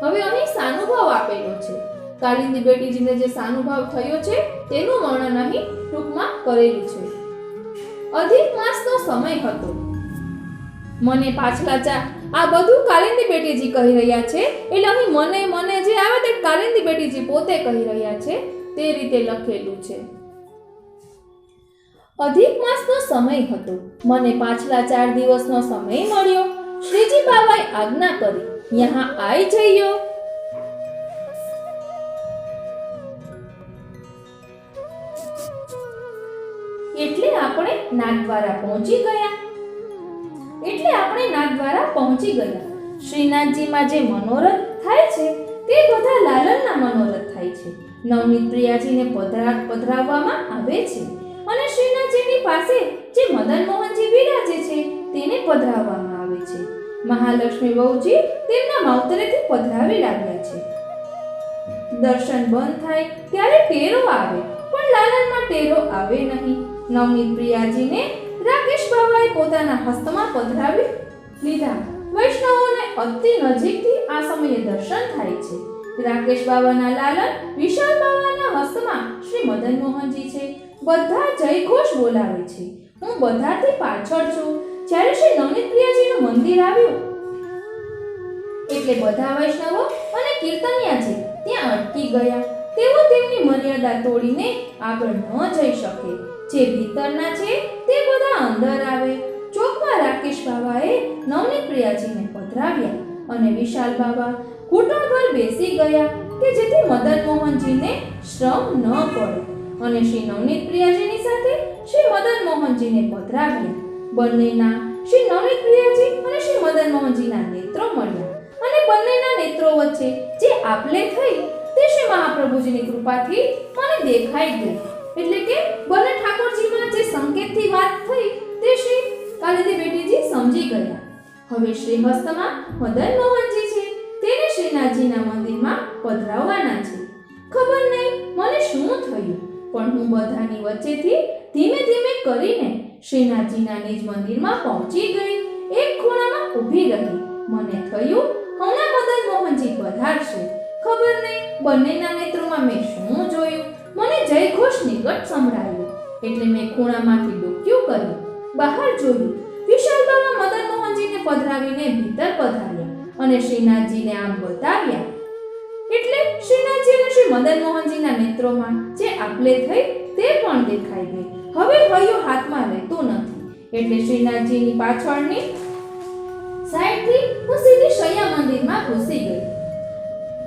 હવે અહીં સાનુભાવ આપેલો છે. કાલિંદી બેટીજીને જે સાનુભાવ થયો છે તેનું વર્ણન અહીં ટૂંકમાં કરેલું છે. અધિક માસનો સમય હતો. મને પાછલા આ બધું કાલિંદી બેટીજી કહી રહ્યા છે. એટલે અહીં મને જે આવે તે કાલિંદી બેટીજી પોતે કહી રહ્યા છે તે રીતે લખેલું છે. અધિક માસનો સમય હતો. મને પાછલા 4 દિવસનો સમય મળ્યો. શ્રીજી બાબાએ આજ્ઞા કરી, યહાં આઈ જઈયો. એટલે આપણે નાથદ્વારા પહોંચી ગયા. શ્રીનાથજીમાં જે મનોરથ થાય છે તે બધા લાલનના મનોરથ થાય છે. નવનીત પ્રિયાજીને પધરાવવામાં આવે છે અને શ્રીનાથજીની પાસે જે મદન મોહનજી બિરાજે છે તેને પધરાવવામાં આવે છે. મહાલક્ષ્મી વહુજી તેમના માવતરેથી પધરાવી લાવ્યા છે. દર્શન બંધ થાય ત્યારે ટેરો આવે, પણ લાલનમાં ટેરો આવે નહીં. નવનીત પ્રિયાજીને રાકેશ બાબાએ પોતાના હસ્તમાં પધરાવી લીધા. વૈષ્ણવોને અતિ નજીકથી આ સમયે દર્શન થાય છે. રાકેશ બાબાના લાલન વિશાલ બાબાના હસ્તમાં શ્રી મદન મોહનજી છે. બધા જયઘોષ બોલાવે છે. હું બધાથી પાછળ છું. જ્યારે શ્રી નવનીત પ્રિયાજીનું મંદિર આવ્યું એટલે બધા વૈષ્ણવો અને કીર્તનિયાજી ત્યાં અટકી ગયા. તેઓ તેમની મર્યાદા તોડીને આગળ ન જઈ શકે. જે ભીતરના છે તે બધા અંદર આવે. ચોકમાં રાકેશ બાબાએ નવનીત પ્રિયાજીને પધરાવ્યા અને વિશાલ બાબા ઘૂંટણભર બેસી ગયા કે જેથી મદન મોહનજીને શ્રમ ન પડે. અને શ્રી નવનીત પ્રિયાજીની સાથે શ્રી મદન મોહનજીને પધરાવ્યા. બંનેના શ્રી નવનીત પ્રિયાજી અને શ્રી મદન મોહનજીના નેત્રો મળ્યા અને બંનેના નેત્રો વચ્ચે જે આપલે થઈ તે શ્રી મહાપ્રભુજીની કૃપાથી મને દેખાઈ ગઈ. એટલે કે બંને ઠાકોરજીના જે સંકેતથી વાત થઈ તે શ્રી કાલિંદી બેટીજી સમજી ગયા. હવે શ્રી હસ્તમાં મદન મોહનજી છે તેને શ્રીનાથજીના મંદિરમાં પધરાવવાના છે. ખબર નહીં મને શું થયું, પણ હું બધાની વચ્ચેથી ધીમે ધીમે કરીને શ્રીનાથજીના નિજ મંદિરમાં પહોંચી ગઈ. એક ખૂણામાં ઊભી રહી. મને થયું હમણાં મદન મોહનજી પધારશે. ખબર નહીં બંનેના નેત્રોમાં મેં શું જોયું. મને જયઘોષ નિકટ સંભળાયો એટલે મેં ખૂણામાંથી ડોક્યું કર્યું, બહાર જોયું. વિશાલ બાબા મદન મોહનજીને પધરાવીને ભીતર પધાર્યા અને શ્રીનાથજીને આમ બતાવ્યા. એટલે શ્રીનાથજી અને શ્રી મદન મોહનજીના નેત્રોમાં જે આપલે થઈ તે પણ દેખાઈ ગઈ. હવે હૈયું હાથમાં રહેતું નથી. એટલે શ્રીનાથજીની પાછળની સાઈડથી હું સીધી શૈયા મંદિરમાં ઘૂસી ગઈ.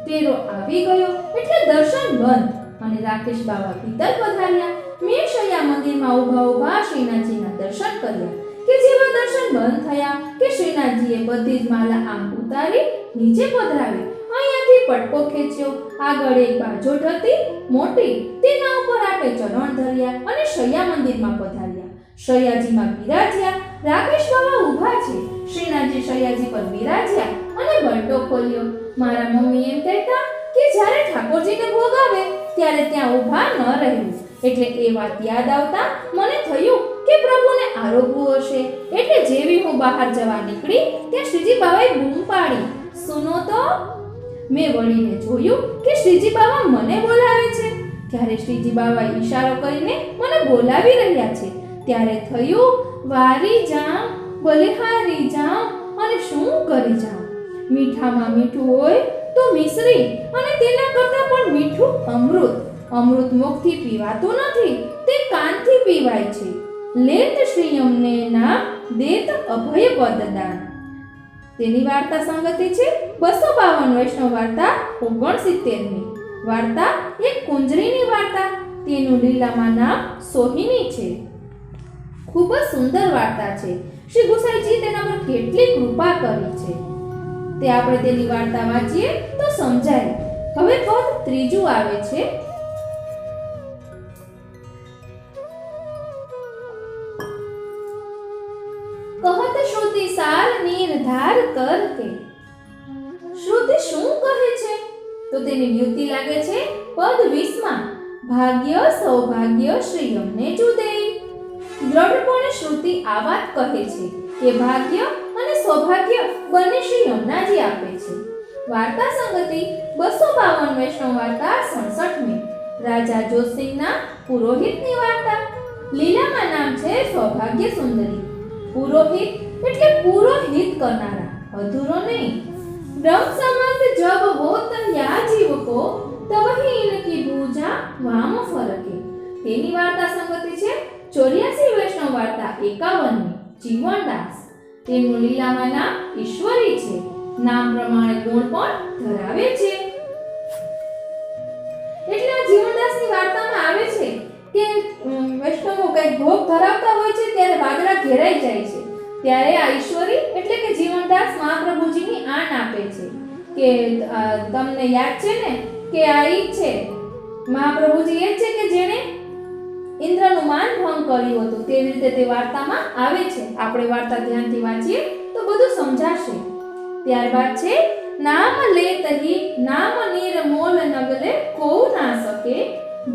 તેરો આવી ગયો એટલે દર્શન બંધ અને રાકેશ બાબા ભીતર પધાર્યા. મેં શૈયા મંદિરમાં ઊભા શ્રીનાથજીના દર્શન કર્યા કે જેવા દર્શન બંધ થયા કે શ્રીનાથજીએ બધી જ માલા આમ ઉતારી નીચે પધરાવી. અહીંયાથી પટકો ખેંચ્યો. આગળ એક બાજોટ હતી મોટી, તેના ઉપર આપણે ચરણ ધર્યા અને શૈયા મંદિરમાં પધાર્યા. શૈયાજીમાં બિરાજ્યા. રાકેશ બાબા ઊભા છે. શ્રીનાથજી શૈયાજી પર બિરાજ્યા અને બલટો ખોલ્યો. મારા મમ્મી એમ કહેતા કે જ્યારે ઠાકોરજીને ભોગ આવે ત્યારે ત્યાં ઊભા ન રહેવું. એટલે એ વાત યાદ આવતા મને થયું કે પ્રભુને આરોગવું હશે. એટલે જેવી હું બહાર જવા નીકળી ત્યાં શ્રીજી બાબાએ બૂમ પાડી, સુનો તો. મેં વળીને જોયું કે શ્રીજી બાબા મને બોલાવે છે. ત્યારે શ્રીજી બાબા ઈશારો કરીને મને બોલાવી રહ્યા છે. ત્યારે થયું વારી જાઉં, બલિહારી જાઉં અને શું કરી જાઉં. મીઠામાં મીઠું હોય તો મિશ્રી અને તેના કરતાં પણ મીઠું અમૃત. અમૃત મુખથી પીવાતું નથી, તે કાનથી પીવાય છે. લેત શ્રીયમને નામ દેત અભય પદદાન. તેની વાર્તા સંગતિ છે 252 વૈષ્ણવ વાર્તા 69મી. વાર્તા એક કુંજરીની વાર્તા. તેનું લીલામાં નામ સોહિની છે. ખૂબ જ સુંદર વાર્તા છે. શ્રી ગુસાઈજી તેના પર કેટલી કૃપા કરી છે તે આપણે તેની વાર્તા વાંચીએ તો સમજાય. હવે પદ ત્રીજું આવે છે. કહત શ્રુતિ સાર નિર્ધાર કરકે. શ્રુતિ શું કહે છે તો તેની વ્યુતિ લાગે છે પદ 20માં. ભાગ્ય સૌભાગ્ય શ્રી અમને જુદે. દ્રઢપણે શ્રુતિ આ વાત કહે છે કે ભાગ્ય અને સૌભાગ્ય બંને શ્રી યમુનાજી આપે છે. વાર્તા સંગતિ 252 વૈષ્ણવ વાર્તા 67મી. રાજા જોતસિંહના પુરોહિતની વાર્તા. લીલામાં નામ છે સૌભાગ્ય સુંદરી. પુરોહિત એટલે પૂરો હિત કરનારા, અધૂરો નહીં. બ્રહ્મ સમર્થ જબ હોત યા જીવ કો તબ ही इनकी पूजा वाम फरके. તેની વાર્તા સંગતિ છે 84 વૈષ્ણવ વાર્તા 51મી. જીવનદાસ. તેનું લીલામાં નામ ઈશ્વરી છે. નામ પ્રમાણે ગુણ પણ ધરાવે છે. એટલે આ જીવનદાસની વાર્તામાં આવે છે કે વૈષ્ણવો કઈ ભોગ ધરાવતા હોય છે ત્યારે વાદળા ઘેરાઈ જાય છે. ત્યારે આ ઈશ્વરી એટલે કે જીવનદાસ મહાપ્રભુજીની આણ આપે છે કે તમને યાદ છે ને કે આ ઈ છે મહાપ્રભુજી એ છે કે જેણે ઇન્દ્રનું માન ભંગ કર્યું હતું. તેવી રીતે તે વાર્તામાં આવે છે. આપણે વાર્તા ધ્યાનથી વાંચીએ તો બધું સમજાશે. ત્યારબાદ છે નામ લેતહી નામ નિર્મોલ નગલે કો ના શકે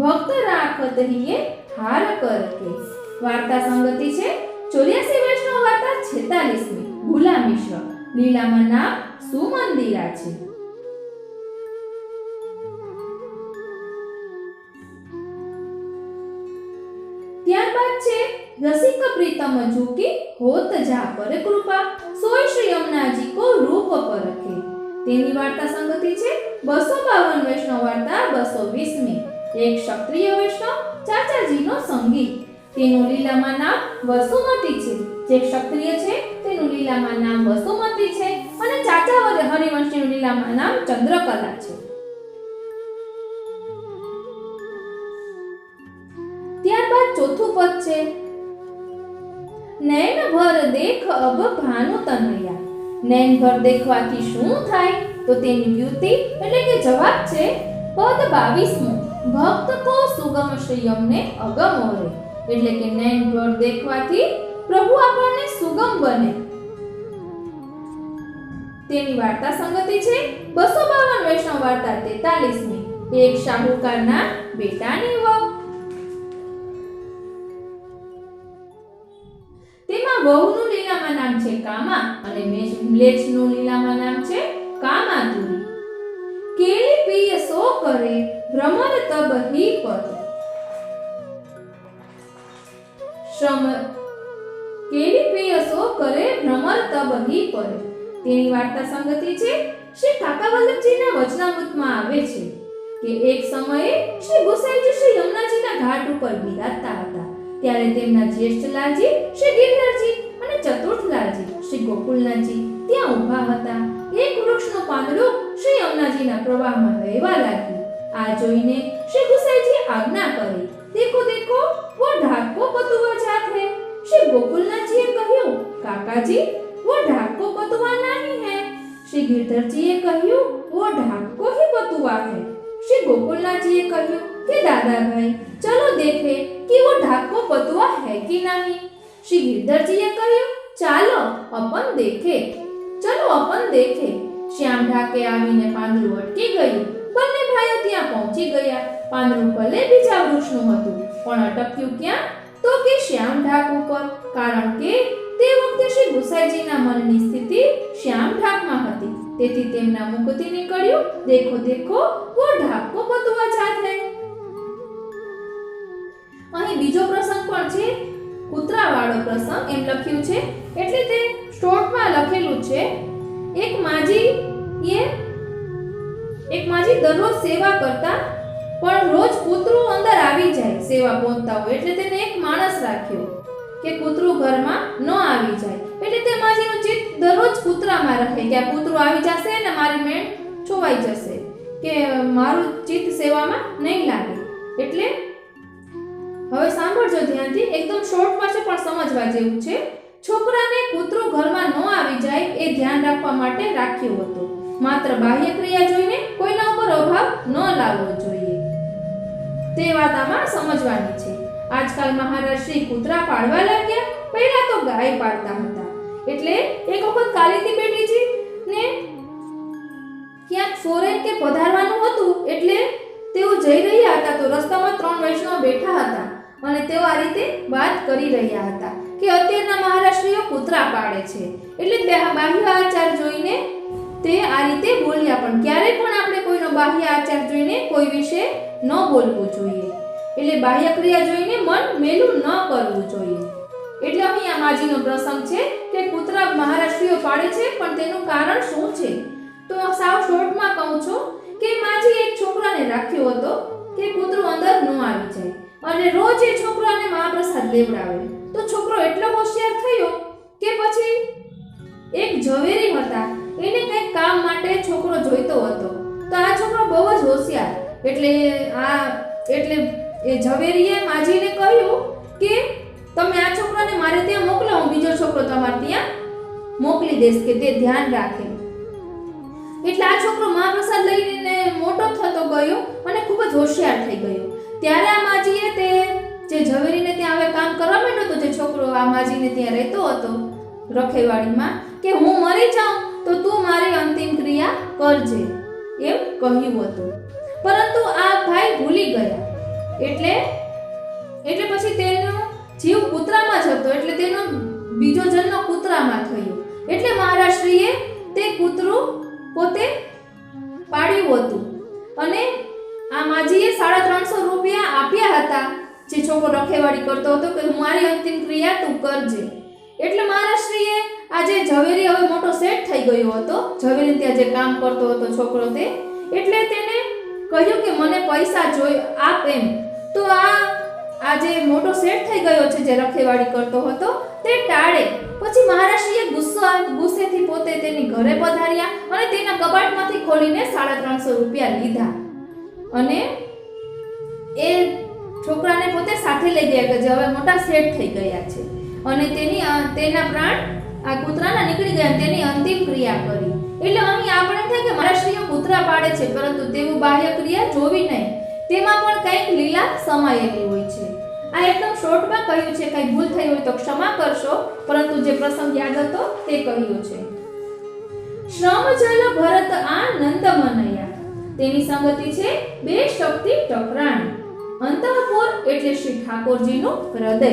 ભક્ત રાખત હિએ હાર કરકે. વાર્તા સંગતિ છે 84 વૈષ્ણવ વાર્તા 46મી ભૂલા મિશ્ર લીલામાં નામ સુમંદિરા છે। ત્યારબાદ છે રસિક પ્રીતમ ઝૂકી હોત જા પર કૃપા સોય શ્રી યમુનાજી કો રૂપ પરખે। તેની વાર્તા સંગતિ છે 252 વૈષ્ણવ વાર્તા 220મી એક ક્ષત્રિય વૈષ્ણવ ચાચાજીનો સંગી। તેનું લીલામાં નામ વસુમતી છે। જે ક્ષત્રિય છે તેનું લીલામાં નામ વસુમતી છે અને ચાચા હરિવંશીનું લીલામાં નામ ચંદ્રકલા છે। ત્યારબાદ ચોથું પદ છે નૈન ભર દેખ અબ ભાનુ તનયા। નૈન ભર દેખવાથી શું થાય તો તેની વ્યુતિ એટલે કે જવાબ છે પદ 22મું ભક્ત કો સુગમ શ્રીયમ ને અગમ ઓરે। એટલે કે નૈન ભર દેખવાથી પ્રભુ આપણને સુગમ બને। તેની વાર્તા સંગતિ છે 252 વૈષ્ણવ વાર્તા 43મી એક શાહુકારના બેટાની વહુ। તેમાં વહુનું લીલામાં નામ છે કામા અને મેચનું લીલામાં નામ છે કામાતુરી। કેલી પીય સો કરે ભ્રમર તબ હી પદ કેલી પીય સો કરે ભ્રમર તબ હી પદ। તેની વાર્તા સંગતિ છે શ્રી કાકા વલ્લભજીના વચનામૃતમાં આવે છે કે એક સમયે શ્રી ગોસાઈજી શ્રી યમુનાજીના ઘાટ ઉપર બિરાજતા હતા। ત્યારે તેમના જ્યેષ્ઠ લાલજી શ્રી ગિરધરજી અને ચતુર્થ લાલજી શ્રી ગોકુલનાથજી ત્યાં ઊભા હતા। એક વૃક્ષનું પાંદડું શ્રી યમુનાજીના પ્રવાહમાં વહેવા લાગ્યું। આ જોઈને શ્રી ગુસાઈજી આજ્ઞા કરી દેખો દેખો वो ढाक को पतुआ जात है। श्री गोकुलनाथजीએ કહ્યું કાકાજી वो ढाक को पतुआ नहीं है। श्री गिरधरजीએ કહ્યું वो ढाक को ही पतुआ है। श्री गोकुलनाथजीએ કહ્યું कि दादा भाई चलो देखे कि वो ढाक को पतुआ है कि नहीं। श्री गिरधरजीએ કહ્યું ચાલો अपन देखे। चलो अपन देखे। श्याम ढाके આવીને પાંદડું અટકી ગયું। બંને ભાઈઓ ત્યાં પહોંચી ગયા। પાંદડું ભલે બીજા વૃક્ષનું હતું પણ અટક્યું ક્યાં તો કે શ્યામ ઢાક ઉપર। કારણ કે તે વખતે શ્રી ગુસાઈજીના મનની સ્થિતિ શ્યામ ઢાકમાં હતી। તેથી તેમના મુખથી નીકળ્યું દેખો દેખો વો ઢાક કો પતુઆ જાત હૈ। અહીં બીજો પ્રસંગ પણ છે કૂતરાવાળો પ્રસંગ એમ લખ્યું છે એટલે તે સ્ટોટમાં લખેલું છે એક માજી દરરોજ સેવા કરતા પણ રોજ કૂતરું અંદર આવી જાય સેવા પહોંચતા હોય એટલે તેને એક માણસ રાખ્યો કે કૂતરું ઘરમાં ન આવી જાય। એટલે તે માજીનું ચિત્ત દરરોજ કૂતરામાં રહે કે આ કૂતરું આવી જશે ને મારી મેણ છોવાઈ જશે કે મારું ચિત્ત સેવામાં નહીં લાગે। એટલે હવે સાંભળજો ધ્યાનથી એકદમ શોર્ટમાં છે પણ સમજવા જેવું છે। છોકરાને કૂતરું ઘરમાં ન આવી જાય એ ધ્યાન રાખવા માટે રાખ્યું હતું। માત્ર બાહ્ય ક્રિયા જોઈને કોઈના ઉપર અભાવ ન લાવવો જોઈએ તે વાત આમાં સમજવાની છે। આજકાલ મહારાજ શ્રી કૂતરા પાળવા લાગ્યા। પહેલા તો ગાય પાળતા હતા। એટલે એક વખત કાલિંદી બેટીજી ને ક્યાંક ફોરેન કે પધારવાનું હતું એટલે તેઓ જઈ રહ્યા હતા તો રસ્તામાં 3 વૈષ્ણવ બેઠા હતા અને તેઓ આ રીતે વાત કરી રહ્યા હતા કે અત્યારના મહારાષ્ટ્રીઓ કૂતરા પાળે છે। એટલે બાહ્ય આચાર જોઈને તે આ રીતે બોલ્યા। પણ ક્યારેય પણ આપણે કોઈનો બાહ્ય આચાર જોઈને કોઈ વિશે ન બોલવું જોઈએ। એટલે બાહ્ય ક્રિયા જોઈને મન મેલું ન કરવું જોઈએ। એટલે અહીં આ માજીનો પ્રસંગ છે કે કૂતરા મહારાષ્ટ્રીઓ પાળે છે પણ તેનું કારણ શું છે તો સાવ શોર્ટમાં કહું છું કે માજી એક છોકરાને રાખ્યો હતો કે કૂતરું અંદર ન આવી જાય અને રોજ એ છોકરાને મહાપ્રસાદ લેવડાવે। તો છોકરો એટલો હોશિયાર થયો કે પછી એક ઝવેરી હતા એને કંઈક કામ માટે છોકરો જોઈતો હતો તો આ છોકરો બહુ જ હોશિયાર એટલે એ ઝવેરીએ માજીને કહ્યું કે તમે આ છોકરાને મારે ત્યાં મોકલો હું બીજો છોકરો તમારે ત્યાં મોકલી દઈશ કે તે ધ્યાન રાખે। એટલે આ છોકરો મહાપ્રસાદ લઈને મોટો થતો ગયો અને ખૂબ જ હોશિયાર થઈ ગયો। ત્યારે આ માજીએ તે જે ઝવેરીને ત્યાં હવે કામ કરવા માંડ્યો તો જે છોકરો આ માજીને ત્યાં રહેતો હતો રખેવાડીમાં કે હું મરી જાઉં તો તું મારી અંતિમ ક્રિયા કરજે એમ કહ્યું હતું। પરંતુ આ ભાઈ ભૂલી ગયા। એટલે પછી તેનો જીવ કૂતરામાં જ હતો એટલે તેનો બીજો જન્મ કૂતરામાં થયો. એટલે મહારાજશ્રીએ તે કૂતરું પોતે પાડ્યું હતું અને આ માજીએ 350 રૂપિયા આપ્યા હતા જે છોકરો રખેવાળી કરતો હતો કે મારી અંતિમ ક્રિયા તું કરજે. એટલે મહારાજશ્રીએ આજે ઝવેરી હવે મોટો સેટ થઈ ગયો હતો, ઝવેરી ત્યાં જે કામ કરતો હતો છોકરો તે, એટલે તેને કહ્યું કે મને પૈસા જોઈ આપ એમ. તો આ જે મોટો સેટ થઈ ગયો છે જે રખેવાળી કરતો હતો તે ટાળે. પછી મહારાજશ્રીએ ગુસ્સેથી પોતે તેની ઘરે પધાર્યા અને તેના કબાટમાંથી ખોલીને 350 રૂપિયા લીધા અને એ છોકરાને પોતે સાથે લઈ ગયા કે જે હવે મોટા સેટ થઈ ગયા છે અને તેના પ્રાણ આ કૂતરાના નીકળી ગયા, તેની અંતિમ ક્રિયા કરી. એટલે અહીં આપણે થાય કે મહારાજશ્રીઓ કૂતરા પાડે છે પરંતુ તેવું બાહ્ય ક્રિયા જોવી નહીં, તેમાં પણ કંઈક લીલા સમાયેલી હોય છે. આ એકદમ શોર્ટમાં કહ્યું છે, કંઈ ભૂલ થઈ હોય તો ક્ષમા કરશો, પરંતુ જે પ્રસંગ યાદ હતો તે કહ્યું છે. શ્રમ જલ ભરત આનંદ મનયા, તેની સંગતિ છે બે શક્તિ ટકરાણી. અંતઃપુર એટલે શ્રી ઠાકોરજીનું હૃદય.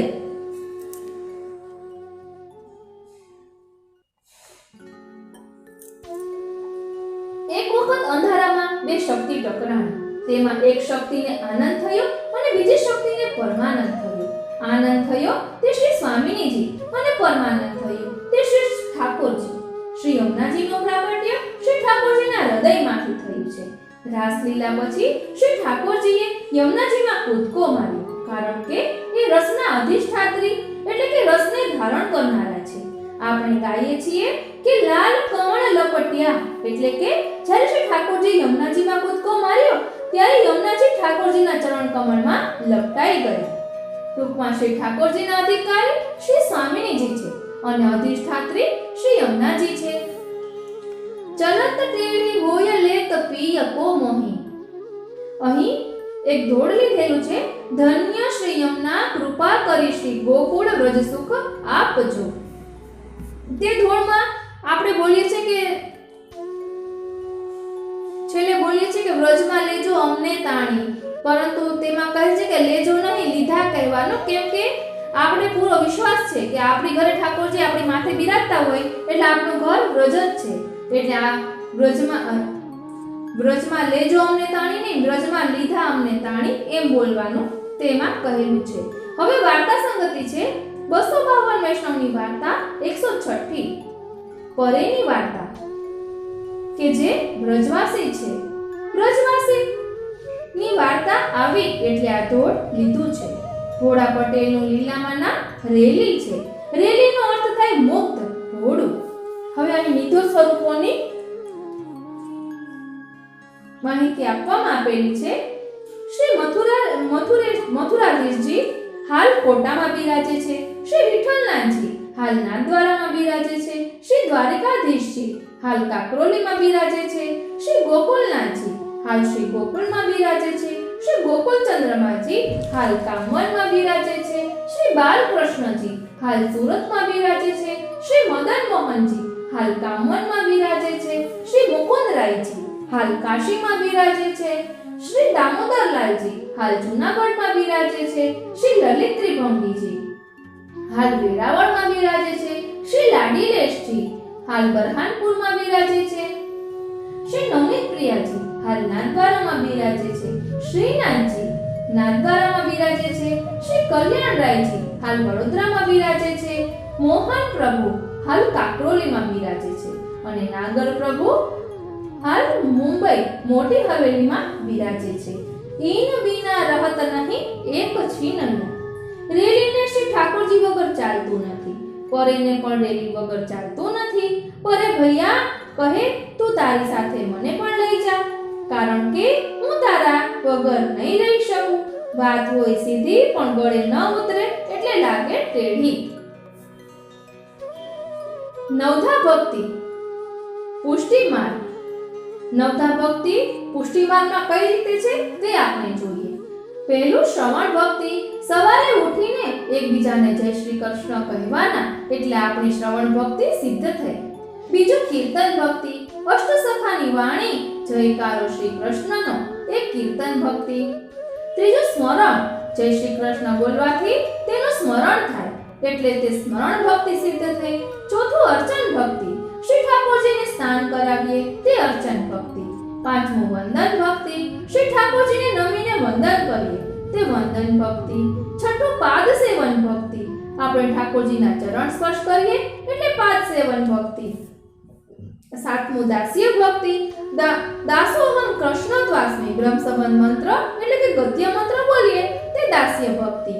એક વખત અંધારામાં બે શક્તિ ટકરાણી. તેમાં એક શક્તિને આનંદ થયો અને બીજી શક્તિને પરમાનંદ થયો. આનંદ થયો તે શ્રી સ્વામિનીજી અને પરમાનંદ થયો તે શ્રી ઠાકોરજી. શ્રી યમુનાજીનું પ્રાગટ્ય શ્રી ઠાકોરજીના હૃદયમાંથી થયું છે. રાસલીલા પછી શ્રી ઠાકોરજીએ યમુનાજીમાં કૂદકો માર્યો, કારણ કે એ રસના અધિષ્ઠાત્રી એટલે કે રસને ધારણ કરનારા છે. આપણે ગાઈએ છીએ કે લાલ કમળ લપટ્યા, એટલે કે જ્યારે શ્રી ઠાકોરજી યમુનાજીમાં કૂદકો માર્યો ત્યારે યમુનાજી ઠાકોરજીના ચરણ કમળમાં લપટાઈ ગયા. ટૂંકમાં શ્રી ઠાકોરજીના અધિકારી શ્રી સ્વામિનીજી છે અને અધિષ્ઠાત્રી શ્રી યમુનાજી છે. ચલત ટેડી હોય લેત પિય કો મોહી. અહીં એક ધોડ લીધેલું છે, ધન્ય શ્રી યમુના કૃપા કરી શ્રી ગોકુળ વ્રજ સુખ આપજો. તે ધોળમાં આપણે બોલીએ છીએ કે છેલ્લે બોલીએ છીએ કે વ્રજમાં લેજો અમને તાણી, પરંતુ તેમાં કહે છે કે લેજો નહીં લીધા કહેવાનું, કેમ કે આપણે પૂરો વિશ્વાસ છે કે આપણી ઘરે ઠાકોરજી આપણી માથે બિરાજતા હોય એટલે આપણું ઘર વ્રજ જ છે. એટલે આ વ્રજમાં લેજો અમને તાણી નહીં, વ્રજમાં લીધા અમને તાણી એમ બોલવાનું તેમાં કહેલું છે. હવે વાર્તા સંગતિ છે 252 વૈષ્ણવની વાર્તા 106 પરેની વાર્તા કે જે વ્રજવાસી છે. વ્રજવાસી ની વાર્તા આવી એટલે આ ધોળ લીધું છે. ઘોડા પટેલનું લીલામાના રેલી છે. રેલીનો અર્થ થાય મુક્ત ઘોડું. હવે અહીં નિધો સ્વરૂપોની માહિતી આપવામાં આપેલી છે. શ્રી મથુરાધીશજી હાલ કોટામાં બિરાજે છે. શ્રી વિઠ્ઠલનાથજી હાલ નાથદ્વારામાં બિરાજે છે. શ્રી દ્વારિકાધીશજી હાલ કાકરોલીમાં બિરાજે છે. શ્રી ગોકુલનાથજી હાલ શ્રી ગોકુળમાં બિરાજે છે. શ્રી ગોકુલચંદ્રમાજી હાલ કામવનમાં બિરાજે છે. શ્રી બાલકૃષ્ણજી હાલ સુરતમાં બિરાજે છે. શ્રી મદન મોહનજી હાલ કામવનમાં બિરાજે છે. શ્રી મુકુંદરાયજી હાલ કાશીમાં બિરાજે છે. શ્રી દામોદરલાલજી હાલ જૂનાગઢમાં બિરાજે છે. શ્રી લલિત ત્રિભંગીજી હાલ વેરાવળમાં બિરાજે છે. શ્રી લાડીલેશજી હાલ બરહાનપુરમાં બિરાજે છે. શ્રી નવનીત પ્રિયાજી હાલ નાથદ્વારામાં બિરાજે છે. શ્રીનાથજી નાથદ્વારામાં બિરાજે છે. શ્રી કલ્યાણરાયજી હાલ વડોદરામાં બિરાજે છે. મોહન પ્રભુ હાલ કાકરોલીમાં બિરાજે છે અને નાગર પ્રભુ હાલ મુંબઈ મોટી હવેલીમાં બિરાજે છે. ઈન બીના રહત નહીં એક છીનનો. રેલીને શ્રી ઠાકોરજી વગર ચાલતું નથી, પરેને પણ રેલી વગર ચાલતું નથી. પરે ભૈયા કહે તું તારી સાથે મને પણ લઈ જા, કારણ કે હું તારા વગર નહીં રહી શકું. વાત હોય સીધી પણ ગળે ન ઉતરે એટલે લાગે ટેઢી. નવધા ભક્તિ પુષ્ટિ માર્ગ. નવધા ભક્તિ પુષ્ટિ માર્ગમાં કઈ રીતે છે તે આપણે જોઈએ. પહેલું શ્રવણ ભક્તિ. સવારે ઉઠીને એકબીજાને જય શ્રી કૃષ્ણ કહેવાના એટલે આપણી શ્રવણ ભક્તિ સિદ્ધ થઈ. બીજું કીર્તન ભક્તિ. અષ્ટસખાની વાણી જયકારો શ્રી કૃષ્ણનો એક કીર્તન ભક્તિ. ત્રીજું સ્મરણ. જય શ્રી કૃષ્ણ બોલવાથી તેનું સ્મરણ થાય, એટલે તે સ્મરણ ભક્તિ સિદ્ધ થઈ. ચોથું અર્ચન ભક્તિ, શ્રી ઠાકોરજીને સ્નાન કરાવીએ તે અર્ચન ભક્તિ. પાંચમું વંદન ભક્તિ, શ્રી ઠાકોરજીને નમીને વંદન કરીએ તે વંદન ભક્તિ. છઠ્ઠું પાદ સેવન ભક્તિ, આપણે ઠાકોરજીના ચરણ સ્પર્શ કરીએ એટલે પાદ સેવન ભક્તિ. સાતમું દાસ્ય ભક્તિ, દાસોહમ કૃષ્ણ ત્વાસ્મી, બ્રહ્મ સંબંધ મંત્ર એટલે કે ગદ્ય મંત્ર બોલીએ તે દાસ્ય ભક્તિ.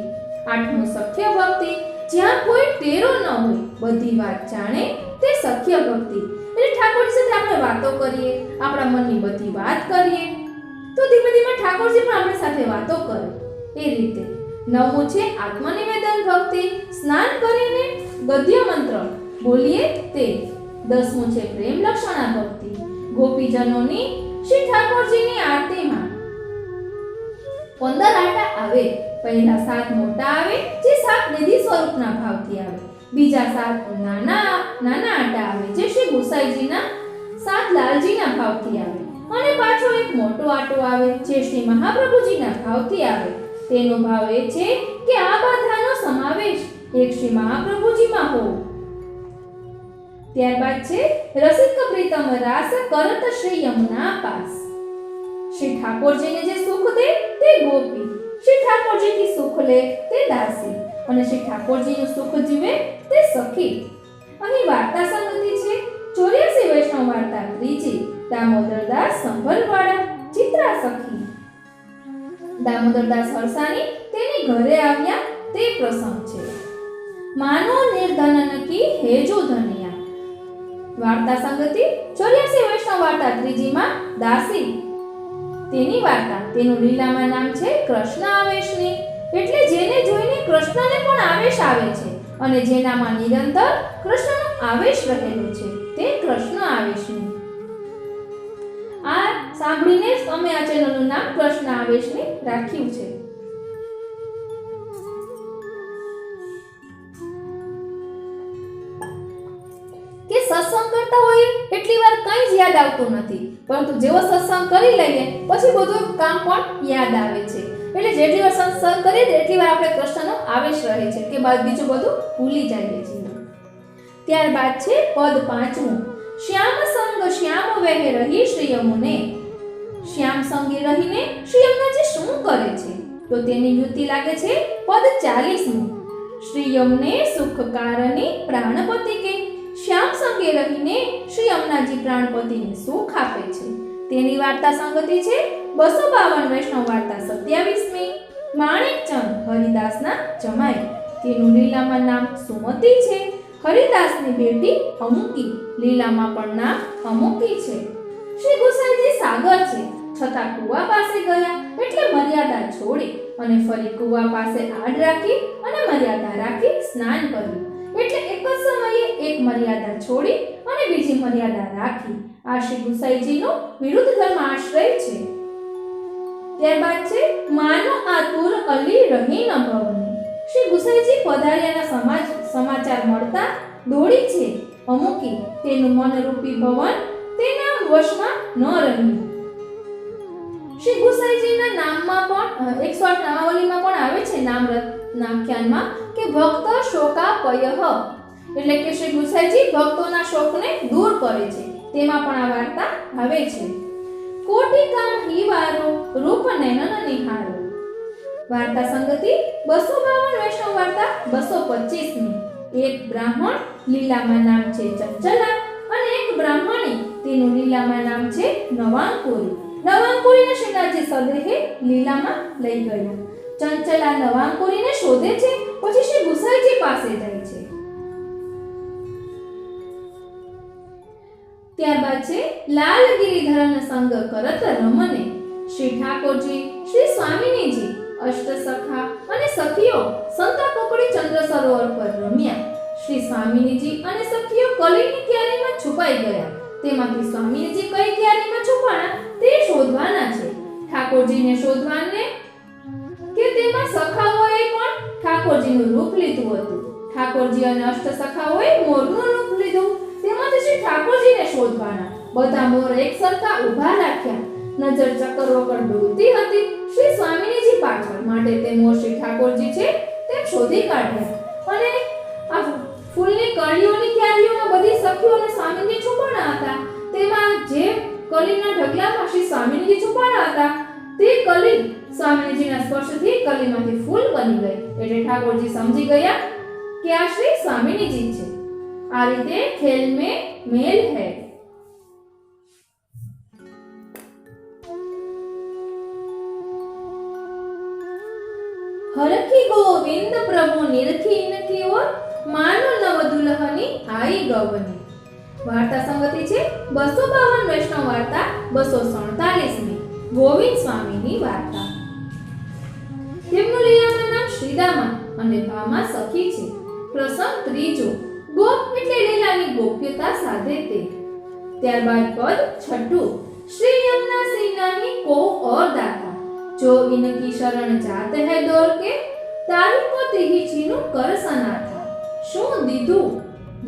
આઠમું સખ્ય ભક્તિ, જ્યાં કોઈ ટેરો ન હોય, બધી વાત જાણે તે સખ્ય ભક્તિ, એટલે ઠાકોરજી સાથે આપણે વાતો કરીએ, આપણા મનની બધી વાત કરીએ તો ધીમે ધીમે ઠાકોરજી પણ આપણી સાથે વાતો કરે એ રીતે. નવમું છે આત્મનિવેદન ભક્તિ, સ્નાન કરીને ગદ્ય મંત્ર બોલીએ તે. દસમું છે પ્રેમ લક્ષણા ભક્તિ, ગોપીજનોની શ્રી ઠાકોરજીની આરતીમાં 15 આટા આવે. પહેલા 7 મોટા આવે જે 7 નિધિ સ્વરૂપના ભાવથી આવે, બીજા 7 નાના આટા આવે જે શ્રી ગુસાઈજીના 7 લાલજીના ભાવથી આવે, અને પાછો એક મોટો આટો આવે જે શ્રી મહાપ્રભુજીના ભાવથી આવે. તેનો ભાવ એ છે કે આ બધાનો સમાવેશ એક શ્રી મહાપ્રભુજીમાં હોવો. ત્યારબાદ છે રસિક પ્રીતમ રાસ કરત શ્રી યમુના પાસ, શ્રી ઠાકોરજીને જે સુખ દે તે ગોપી, શ્રી ઠાકોરજીથી સુખ લે તે દાસી, અને શ્રી ઠાકોરજીનું સુખ જીવે તે સખી. અહીં વાર્તા સંગતિ છે 84 વૈષ્ણવ વાર્તા ત્રીજી, દામોદરદાસ સંભલવાળા ચિત્રા સખી. દામોદરદાસ હરસાણી તેની ઘરે આવ્યા તે પ્રસંગ છે. માનો નિર્ધનન કી હેજો ધનિયા, વાર્તા સંગતિ 84 વૈષ્ણવ વાર્તા ત્રીજીમાં દાસી તેની વાર્તા. તેનું લીલામાં નામ છે કૃષ્ણ આવેશની, એટલે જેને જોઈને કૃષ્ણને પણ આવેશ આવે છે, અને જેનામાં નિરંતર કૃષ્ણનો આવેશ રહેલો છે તે કૃષ્ણ આવેશની. આ સાંભળીને જ અમે આ ચેનલનું નામ કૃષ્ણ આવેશની રાખ્યું છે. કે સત્સંગ કરતા હોઈએ એટલી વાર કંઈ જ યાદ આવતું નથી, પરંતુ જેવો સત્સંગ કરી લઈએ પછી બધું કામ પણ યાદ આવે છે. એટલે જેટલી વાર સત્સંગ કરીએ એટલી વાર આપણે કૃષ્ણનો આવેશ રહે છે કે બાદ બીજું બધું ભૂલી જઈએ છીએ. ત્યારબાદ છે પદ 5મું, શ્યામ સંગ શ્યામ વહે રહી શ્રી યમુને. શ્યામ સંગે રહીને શ્રી યમુનાજી શું કરે છે તો તેની યુક્તિ લાગે છે પદ 40મું, શ્રી યમને સુખકારની પ્રાણપતિ કે. શ્યામ સંગે રહીને શ્રી યમુનાજી પ્રાણપતિને સુખ આપે છે. તેની વાર્તા સંગતિ છે 252 વૈષ્ણવ વાર્તા 27મી, માણેકચંદ હરિદાસના જમાઈ. તેનું લીલામાં નામ સુમતિ છે. હરિદાસની બેટી અમુકી, લીલામાં પણ નામ અમુકી છે. શ્રી ગુસાઈજી સાગર છે, છતાં કુવા પાસે ગયા એટલે મર્યાદા છોડી અને ફરી કુવા પાસે આડ રાખી અને મર્યાદા રાખી સ્નાન કર્યું. એટલે એક જ સમયે એક મર્યાદા છોડી અને બીજી મર્યાદા રાખી. આ શ્રી ગુસાઈજીનો વિરુદ્ધ ધર્મ આશ્રય છે. ત્યારબાદ છે માનો આતુર અલી રહી ન ભવની. શ્રી ગુસાઈજી પધાર્યાના સમાચાર મળતા દોડી છે અમુકી. તેનું મનરૂપી ભવન તેના વશમાં ન રહ્યું. શ્રી ગુસાઈજીના નામમાં પણ 108 નામાવલીમાં પણ આવે છે નામખ્યાનમાં કે ભક્ત શોકાપયઃ, એટલે કે શ્રી ગુસાઈજી ભક્તોના શોકને દૂર કરે છે. તેમાં પણ આ વાર્તા આવે છે. કોટિકા હીવારો રૂપ નયનન નિહારો, વાર્તા સંગતિ 252 વૈષ્ણવ વાર્તા 225મી. એક બ્રાહ્મણ, લીલામાં નામ છે ચંચલા, અને એક બ્રાહ્મણી, તેનું લીલામાં નામ છે નવાંકુરી. નવાંકુરીને શ્રીનાથજી સદેહે લીલામાં લઈ ગયા. ચંચલા નવાંકુરીને શોધે છે, પછી શ્રી ગુસાઈજી પાસે જાય છે. ત્યારબાદ છે લાલ ગિરિધરન સંગ કરત રમને. શ્રી ઠાકોરજી, શ્રી સ્વામિનીજી, અષ્ટસખા અને સખીઓ સંતાકોકડી ચંદ્ર સરોવર પર રમ્યા. શ્રી સ્વામિનીજી અને સખીઓ કલીની ક્યારીમાં છુપાઈ ગયા. તેમાંથી સ્વામિનીજી કઈ ક્યારીમાં છુપાણા તે શોધવાના છે. ઠાકોરજીને શોધવાને કે તેમાં સખાઓએ પણ ઠાકોરજીનું રૂપ લીધું હતું. ઠાકોરજી અને અષ્ટસખાઓએ મોરનું રૂપ લીધું. તેમાંથી શ્રી ઠાકોરજીને શોધવાના. બધા મોર એક સરખા ઊભા રાખ્યા. નજર ચક્કર વગર ડોલતી હતી શ્રી સ્વામિનીજી પાછળ, માટે તે મોર શ્રી ઠાકોરજી છે તે તેમ શોધી કાઢ્યા અને આ ફૂલની કળીઓની ક્યારીઓમાં બધી સખીઓ અને સ્વામીજી છુપાણા હતા. તેમાં જે કલીના ઢગલામાં શ્રી સ્વામીજી છુપાણા હતા તે કલી સ્વામીજીના સ્પર્શથી કલીમાંથી ફૂલ બની ગઈ. એટલે ઠાકોરજી સમજી ગયા કે આ શ્રી સ્વામીજી છે. આ રીતે ખેલ में मेल है. हरखी गोविंद प्रभु निरखी इनकी ओर मानो नव दुल्हनी आई गवनी. वार्ता संगति છે 252 વૈષ્ણવ વાર્તા 247 ની ગોવિંદ સ્વામીની વાર્તા. તેમનું લીલામાં નામ શ્રીદામા અને ભામા સખી છે. પ્રસંગ ત્રીજો. ગોપ એટલે લીલાની ગોપ્યતા સાધે તે. ત્યારબાદ પદ છઠ્ઠું. श्री यमुना से नहीं को और दाता जो इनकी शरण जाते हैं दौड़ के तारी को तिही छीनु कर सनाथा. શું દીધું?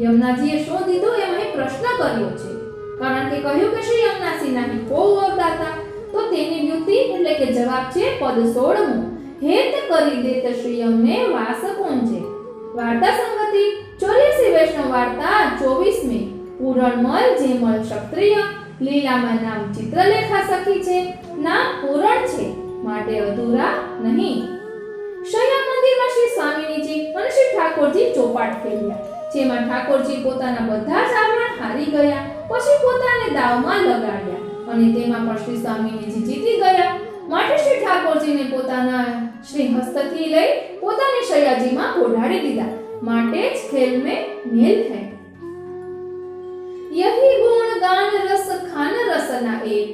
યમુનાજીએ શું દીધું એમ અહીં પ્રશ્ન કર્યો છે. કારણ કે કહ્યું કે શ્રી યમુનાસી નહીં કો ઓર દાતા, તો તેની વ્યુતિ એટલે કે જવાબ છે પદ 16મું. હેત કરી દેત શ્રી યમને વાસ કુંજે. વાર્તા સંગતિ 84 વૈષ્ણવ વાર્તા 24મી. પૂરણમલ જેમલ ક્ષત્રિય, લીલામાં નામ ચિત્રલેખા સખી છે, નામ પૂરણ છે માટે અધૂરા નહીં. શયન મંદિરમાં શ્રી સ્વામીજી અને શ્રી ઠાકોરજી ચોપાટ ખેલ્યા, જેમાં ઠાકોરજી પોતાના બધા જ આભરણ હારી ગયા, પછી પોતાને દાવમાં લગાડ્યા અને તેમાં પણ શ્રી સ્વામીજી જીતી ગયા. માટે શ્રી ઠાકોરજીને પોતાના શ્રી હસ્તથી લઈ પોતાની શૈયાજીમાં ઓઢાડી દીધા. માટે જ ખેલ में मेल है. यही गुण गान रस खान रसना एक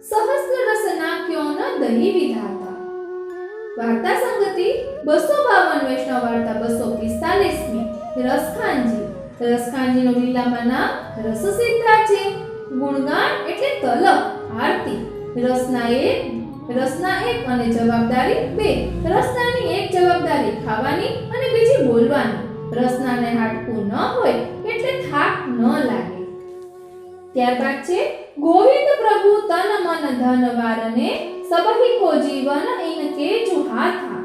सहस्त्र रसना क्यों न दही विधाता. वार्ता संगति 252 वैष्णव वार्ता 245મી. રસખાનજી. રસખાનજીનો લીલામાં નામ રસસિદ્ધા છે. ગુણગાન એટલે તલબ આરતી. રસના એક અને જવાબદારી 2. રસનાની એક જવાબદારી ખાવાની અને બીજી બોલવાની. રસનાને હાટકું ન હોય એટલે થાક ન લાગે. ત્યારબાદ છે ગોવિંદ પ્રભુ તન મન ધન વારને સબહી કો જીવન ઇનકે જુહાથા.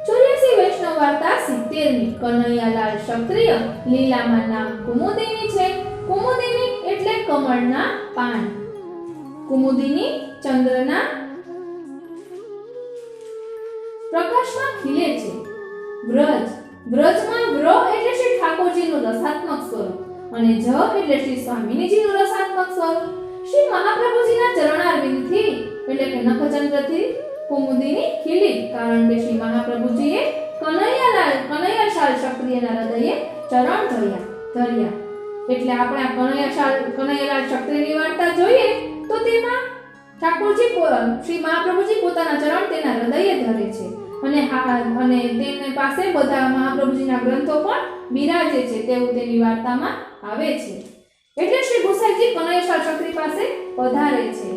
84 વૈષ્ણવ વાર્તા 70મી. કનૈયાલાલ ક્ષત્રિય, લીલામાં નામ કુમુદિની છે. કુમુદિની એટલે કમળના પાન. કુમુદિની ચંદ્રના પ્રકાશમાં ખીલે છે. વ્રજ. વ્રજમાં વ્ર એટલે શ્રી ઠાકોરજીનું રસાત્મક સ્વરૂપ અને જ એટલે શ્રી સ્વામીજીનું રસાત્મક સ્વરૂપ. શ્રી મહાપ્રભુજીના ચરણારવિંદથી એટલે કે નખચંદ્રથી કુમુદિની ખીલી, કારણ કે શ્રી મહાપ્રભુજીએ કનૈયાશાલ ક્ષત્રિયના હૃદયે ચરણ ધર્યા. એટલે આપણે આ કનૈયાલાલ ક્ષત્રિયની વાર્તા જોઈએ તો તેમાં ઠાકોરજી શ્રી મહાપ્રભુજી પોતાના ચરણ તેના હૃદયે ધરે છે અને તેની પાસે બધા મહાપ્રભુજીના ગ્રંથો પણ બિરાજે છે તેવું તેની વાર્તામાં આવે છે. એટલે શ્રી ગુસાઈજી કનૈયાશાલ ક્ષત્રિય પાસે પધારે છે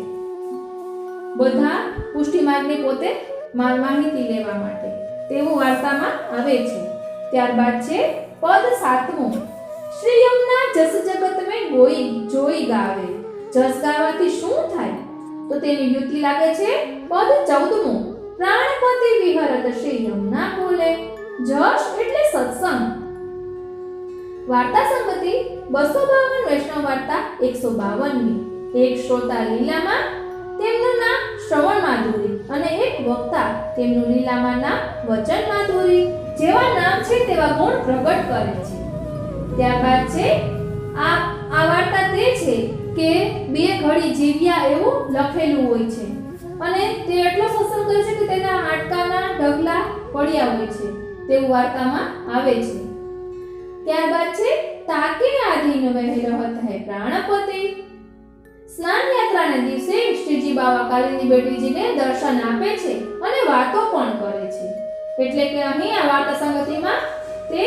બધા પુષ્ટિ માર્ગની પોતે માહિતી લેવા માટે તેવું વાર્તામાં આવે છે. ત્યારબાદ છે પદ 7મું. શ્રી યમુના જસ જગત મેં જોઈ ગાવે. જસ ગાવાથી શું થાય? તો તેની વ્યુતિ લાગે છે પદ 14મું. પ્રાણપતિ વિહરત શ્રી યમુના કુલે. જશ એટલે સત્સંગ. વાર્તા સંગતિ 252 વૈષ્ણવ વાર્તા 152મી. એક શ્રોતા લીલામાં, તેમનું નામ શ્રવણ માધુરી, અને એક વક્તા, તેમનું લીલામાં નામ વચન માધુરી. જેવા નામ છે તેવા ગુણ પ્રગટ કરે છે. ત્યારબાદ છે આ વાર્તા તે છે કે બે ઘડી જીવ્યા એવું લખેલું હોય છે અને તે એટલો સત્સંગ કરે છે કે તેના હાડકાના ઢગલા પડ્યા હોય છે તેવું વાર્તામાં આવે છે. ત્યારબાદ છે તાકે આધીન વહે રહત હૈ પ્રાણપતિ. સ્નાન યાત્રાના દિવસે શ્રીજી બાવા કાલિંદી બેટીજીને દર્શન આપે છે અને વાતો પણ કરે છે. એટલે કે અહીં આ વાર્તા સંગતિમાં તે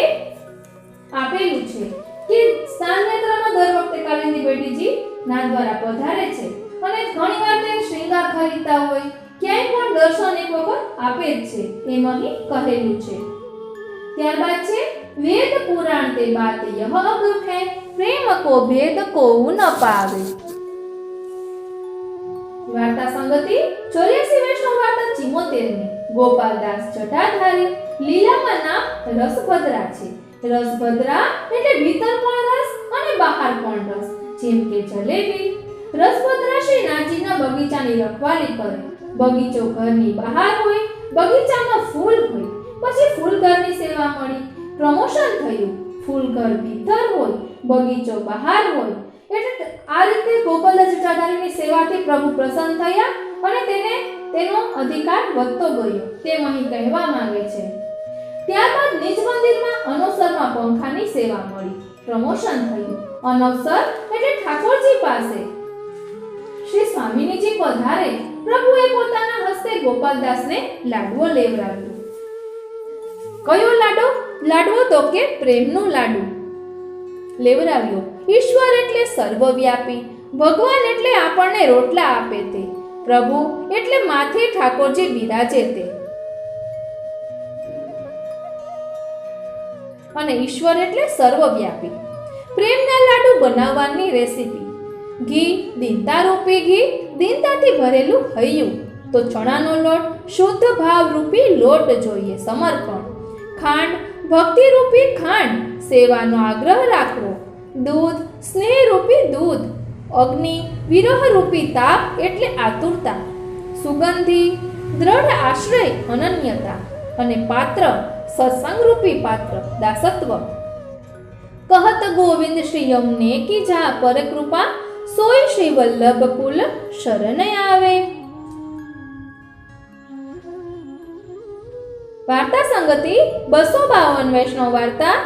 આપેલું છે કે સ્નાન યાત્રામાં દર વખતે કાલિંદી બેટીજી ના દ્વારા પધારે છે અને ઘણીવાર તે શ્રૃંગાર ખરીદતા હોય, ક્યાંય પણ દર્શન એક વખત આપે જ છે એમ અહીં કહેલું છે. ત્યારબાદ છે વેદ પુરાણ તે બાત યહ અગમ હૈ પ્રેમ કો ભેદ કો ન પાવે. વાર્તા સંગતિ 84 વૈષ્ણવ વાર્તા 74 ગોપાલદાસ જટાધારી. લીલામાં નામ રસભદ્રા છે. રસભદ્રા એટલે ભીતર પણ રસ અને બહાર પણ રસ, જેમ કે જલેબી. રસભદ્રા શ્રી નાથજીના બગીચાની રખવાલી કરે. બગીચો ઘરની બહાર હોય, બગીચામાં ફૂલ હોય, પછી ફૂલઘરની સેવા મળી, પ્રમોશન થયું, ફૂલઘર ભીતર હોય, બગીચો બહાર હોય. એટલે આ રીતે ગોપાલદાસ જટાધારીની સેવાથી પ્રભુ પ્રસન્ન થયા અને તેનો અધિકાર વધતો ગયો, તેમ અહીં કહેવા માંગે છે. ત્યારબાદ નિજ મંદિરમાં અનવસરમાં પંખાની સેવા મળી, પ્રમોશન થયું. અનવસર એટલે ઠાકોરજી પાસે શ્રી સ્વામિનીજી પધારે, પ્રભુએ પોતાના હસ્તે ગોપાલદાસને લાડવો લેવડાવ્યો. કયો લાડવો? લાડવો તો કે પ્રેમનો લાડુ લેવડાવ્યો. ઈશ્વર એટલે સર્વવ્યાપી, ભગવાન એટલે આપણને રોટલા આપે તે, પ્રભુ એટલે માથે ઠાકોરજી બિરાજે તે, અને ઈશ્વર એટલે સર્વવ્યાપી. પ્રેમના લાડુ બનાવવાની રેસીપી: ઘી, દીનતા રૂપી ઘી, દીનતાથી ભરેલું હૈયું. તો ચણાનો લોટ, શુદ્ધ ભાવ રૂપી લોટ જોઈએ, સમર્પણ. ખાંડ, ભક્તિ રૂપી ખાંડ, સેવાનો આગ્રહ રાખવો. દૂધ, સ્નેહ રૂપી દૂધ. અગ્નિ, વિરહ રૂપી તાપ એટલે આતુરતા. સુગંધી, દ્રઢ આશ્રય, અનન્યતા. અને પાત્ર, સત્સંગ રૂપી પાત્ર, દાસત્વ. કહત ગોવિંદ શ્રી યમને કી જા પર કૃપા, સોય શ્રી વલ્લભ કુલ શરણ આવે. વાર્તા સંગતિ 252 વૈષ્ણવ વાર્તા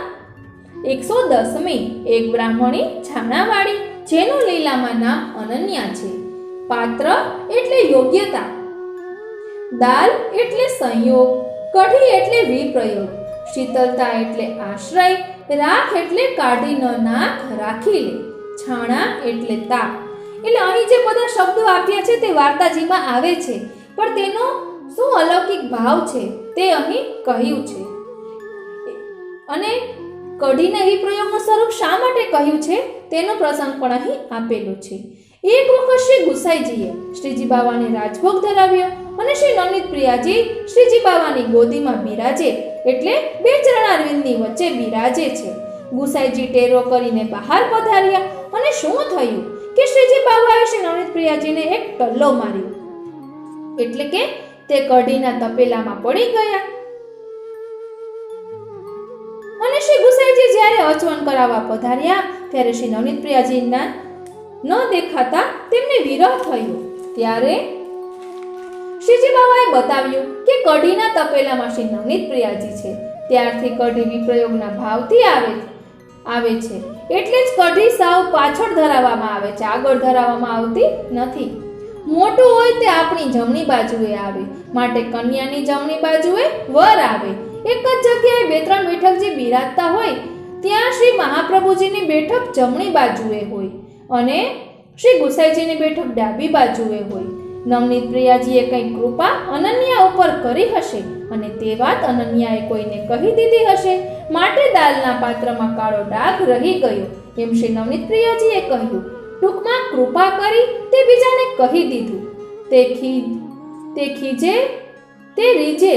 110મી. એક બ્રાહ્મણી છાણાવાળી, જેનું લીલામાં નામ અનન્યા છે. પાત્ર એટલે યોગ્યતા. દાલ એટલે સંયોગ. કઢી એટલે વિપ્રયોગ. શીતળતા એટલે આશ્રય. રાખ એટલે કાઢી ન નાખ, રાખી લે. છાણા એટલે તાપ. એટલે અહીં જે બધા શબ્દો આપ્યા છે તે વાર્તાજીમાં આવે છે, પણ તેનો શું અલૌકિક ભાવ છે તે અહીં કહ્યું છે. અને કઢીના વિપ્રયોગનું સ્વરૂપ શા માટે કહ્યું છે તેનો પ્રસંગ પણ અહીં આપેલો છે. એક વખત શ્રી ગુસાઈજીએ શ્રીજી બાવાને રાજભોગ ધરાવ્યો અને શ્રી નવનીત પ્રિયાજી શ્રીજી બાવાની ગોદીમાં બિરાજે, એટલે બે ચરણારવિંદની વચ્ચે બિરાજે છે. ગુસાઈજી ટેરો કરીને બહાર પધાર્યા અને શું થયું કે શ્રીજી બાવાએ શ્રી નવનીત પ્રિયાજીને એક ટલ્લો માર્યો, એટલે કે તે કઢીના તપેલામાં પડી ગયા. અને શ્રી ગુસાઈજી જ્યારે અચવન કરાવવા પધાર્યા ત્યારે શ્રી નવનીત પ્રિયાજીના ન દેખાતા તેમને વિરહ થયો. ત્યારે શ્રીજી બાવાએ બતાવ્યું કે કઢીના તપેલામાં શ્રી નવનીત પ્રિયાજી છે. ત્યારથી કઢી વિપ્રયોગના ભાવથી આવે છે, એટલે જ કઢી સાવ પાછળ ધરાવવામાં આવે છે, આગળ ધરાવવામાં આવતી નથી. મોટું હોય તે આપણી જમણી બાજુએ આવે, માટે કન્યાની જમણી બાજુએ વર આવે. એક જ જગ્યાએ બે ત્રણ બેઠકજી બિરાજતા હોય ત્યાં શ્રી મહાપ્રભુજીની બેઠક જમણી બાજુએ હોય અને શ્રી ગુસાઈજીની બેઠક ડાબી બાજુએ હોય. નવનીત પ્રિયાજીએ કંઈ કૃપા અનન્યા ઉપર કરી હશે અને તે વાત અનન્યાએ કોઈને કહી દીધી હશે, માટે દાલના પાત્રમાં કાળો ડાઘ રહી ગયો, એમ શ્રી નવનીત પ્રિયાજીએ કહ્યું. ટૂંકમાં કૃપા કરી તે બીજાને કહી દીધું. તે ખીજે તે રીજે,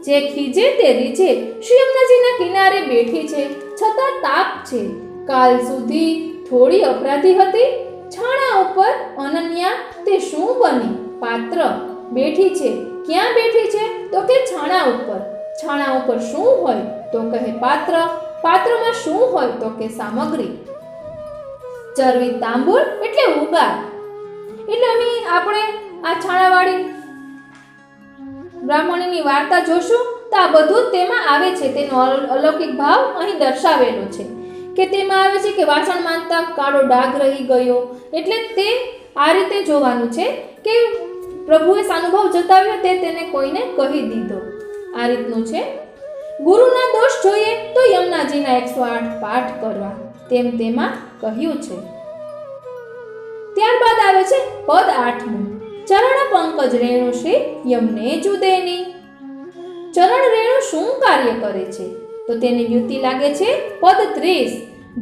જે ખીજે તે રીજે. શ્રી યમુનાજીના કિનારે બેઠી છે, છતાં તાપ છે. કાલ સુધી થોડી અપરાધી હતી. છાણા ઉપર અનન્યા તે શું બની? પાત્ર. બેઠી છે. ક્યાં બેઠી છે? તો કે છાણા ઉપર. છાણા ઉપર શું હોય? તો કહે પાત્ર. પાત્રમાં શું હોય? તો કે સામગ્રી. ચરવી તાંબુલ એટલે ઉગાર. એટલે અહીં આપણે આ છાણાવાળી બ્રાહ્મણીની વાર્તા જોશું તો આ બધું જ તેમાં આવે છે. તેનો અલૌકિક ભાવ અહીં દર્શાવેલો છે કે તેમાં આવે છે કે વાસણ માંજતા કાળો ડાઘ રહી ગયો, એટલે તે આ રીતે જોવાનું છે કે પ્રભુએ સાનુભાવ જતાવ્યો તે તેને કોઈને કહી દીધો. આ રીતનું છે. ગુરુના દોષ જોઈએ તો યમુનાજીના 108 પાઠ કરવા, તેમ તેમાં કહ્યું છે. ત્યારબાદ આવે છે પદ 8મું. ચરણ પંકજ રેણુ શ્રી યમને જુદેની. ચરણ રેણુ શું કાર્ય કરે છે? તો તેની વ્યુતિ લાગે છે પદ 30.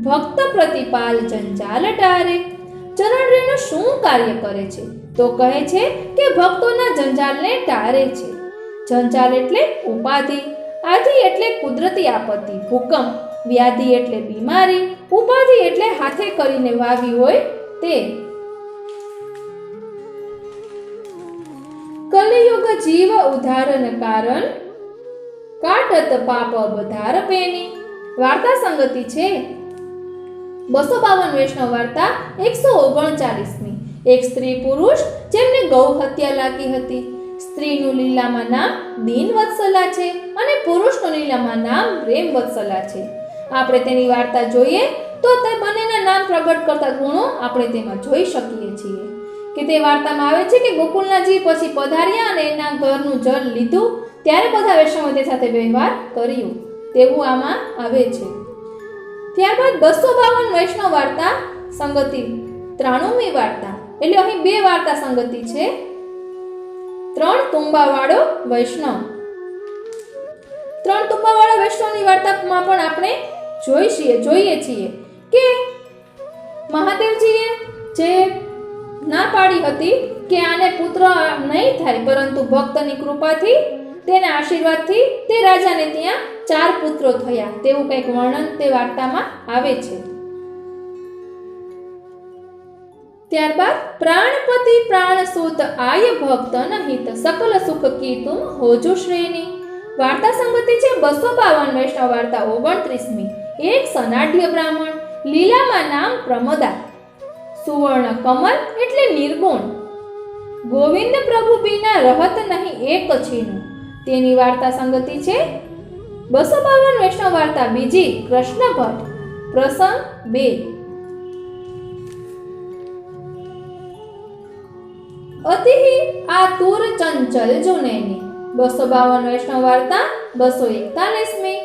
ભક્ત પ્રતિપાલ જંજાલ ટારે. ચરણ શું કાર્ય કરે છે? તો કહે છે કે ભક્તોના જંજાલને ટાળે છે. જંજાલ એટલે ઉપાધિ, આધિ એટલે કુદરતી આપત્તિ, ભૂકંપ, વ્યાધિ એટલે બીમારી, ઉપાધિ એટલે હાથે કરીને વાવી હોય તે. કલિયુગ જીવ ઉદ્ધારન કારણ, કાટત પાપ બધાર પેની. વાર્તા સંગતિ છે 252 વૈષ્ણવ વાર્તા 139મી. એક સ્ત્રી પુરુષ જેમને ગૌ હત્યા લાગી હતી. સ્ત્રીનું લીલામાં નામ દીનવત્સલા છે અને પુરુષનું લીલામાં નામ પ્રેમવત્સલા છે. આપણે તેની વાર્તા જોઈએ તો તે બંનેના નામ પ્રગટ કરતા ગુણો આપણે તેમાં જોઈ શકીએ છીએ. કે તે વાર્તામાં આવે છે કે ગોકુળનાજી પછી પધાર્યા અને એના ઘરનું જળ લીધું ત્યારે બધા વૈષ્ણવો તે સાથે વ્યવહાર કર્યો તેવું આમાં આવે છે. ત્યારબાદ 252 વૈષ્ણવ વાર્તા સંગતિ 93મી વાર્તા, એટલે અહીં બે વાર્તા સંગતિ છે. 3 તુંબાવાળો વૈષ્ણવ. 3 તુંબાવાળા વૈષ્ણવની વાર્તામાં પણ આપણે જોઈએ છીએ કે મહાદેવજીએ જે ના પાડી હતી કે આને પુત્ર નહીં થાય, પરંતુ ભક્તની કૃપાથી તેના આશીર્વાદથી તે રાજાને ત્યાં 4 પુત્રો થયા તેવું કંઈક વર્ણન તે વાર્તામાં આવે છે. ત્યારબાદ પ્રાણપતિ પ્રાણસૂત આય ભક્ત નહિત સકલ સુખ કીર્તુમ હોજો શ્રેણી. વાર્તા સંગતિ છે 252 વૈષ્ણવ વાર્તા 29મી. એક સનાઢ્ય બ્રાહ્મણ, લીલામાં નામ પ્રમદા, સુવર્ણ કમલ એટલે નિર્ગુણ, ગોવિંદ પ્રભુ બીના રહત નહીં એક છીનું. તેની વાર્તા સંગતિ છે 252 વૈષ્ણવ વાર્તા બીજી કૃષ્ણ ભટ્ટ, પ્રસંગ 2. અતિહિ આતુર ચંચલ જુનેની. 252 વૈષ્ણવ વાર્તા 241મી.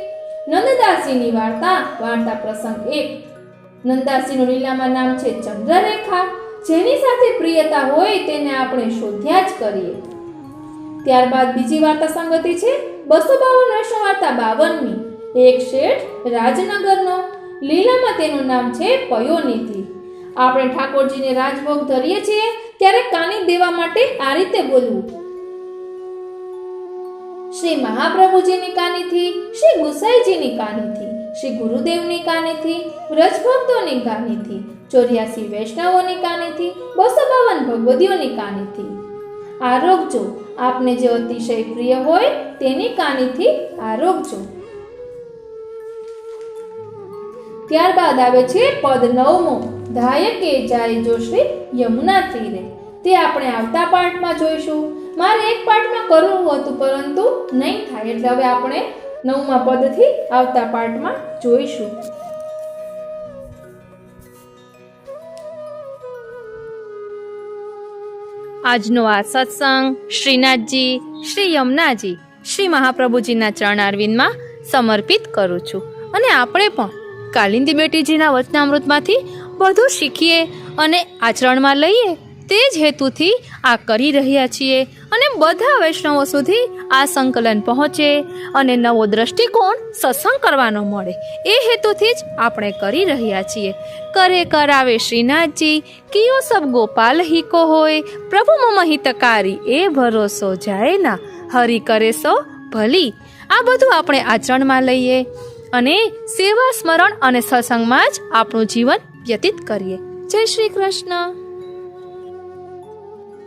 નંદદાસીની વાર્તા પ્રસંગ 1. નંદદાસીનું લીલામાં નામ છે ચંદ્રરેખા. જેની સાથે પ્રિયતા હોય તેને આપણે શોધ્યા જ કરીએ. ત્યારબાદ બીજી વાર્તા સંગતિ છે 252 વૈષ્ણવ વાર્તા 52મી. એક શેઠ રાજનગરનો, લીલામાં તેનું નામ છે પયોનિધિ. આપણે ઠાકોરજીને રાજભોગ ધરીએ છીએ ત્યારે કાની દેવા માટે આ રીતે બોલવું: શ્રી મહાપ્રભુજીની કાનીથી, શ્રી ગુસાઈજીની કાનીથી, શ્રી ગુરુદેવની કાનીથી, વ્રજભક્તોની કાનીથી, 84 વૈષ્ણવોની કાનીથી, 252 ભગવદીઓની કાનીથી. આરોગજો, આપને જે અતિશય પ્રિય હોય તેની કાનીથી આરોગજો. ત્યારબાદ આવે છે પદ 9મો, ધાયકે જાય જો શ્રી યમુના તીરે. તે આપણે આવતા પાઠમાં જોઈશું. મારે એક પાઠમાં કરવું હતું પરંતુ નહીં થાય, એટલે હવે આપણે 9મા પદથી આવતા પાઠમાં જોઈશું. આજનો આ સત્સંગ શ્રીનાથજી, શ્રી યમુનાજી, શ્રી મહાપ્રભુજીના ચરણારવિંદમાં સમર્પિત કરું છું. અને આપણે પણ કાલિંદી બેટીજીના વચનામૃતમાંથી બધું શીખીએ અને આચરણમાં લઈએ તે જ હેતુથી આ કરી રહ્યા છીએ. અને બધા વૈષ્ણવો સુધી આ સંકલન પહોંચે અને નવો દ્રષ્ટિકોણ સત્સંગ કરવાનો મળે એ હેતુથી જ આપણે કરી રહ્યા છીએ. કરે કરાવે શ્રીનાથજી, કિયો સબ ગોપાલ હિકો હોય, પ્રભુ મમ હિતકારી એ ભરોસો જાય ના, હરિ કરે સો ભલી. આ બધું આપણે આચરણમાં લઈએ અને સેવા, સ્મરણ અને સત્સંગમાં જ આપણું જીવન વ્યતીત કરીએ. જય શ્રી કૃષ્ણ.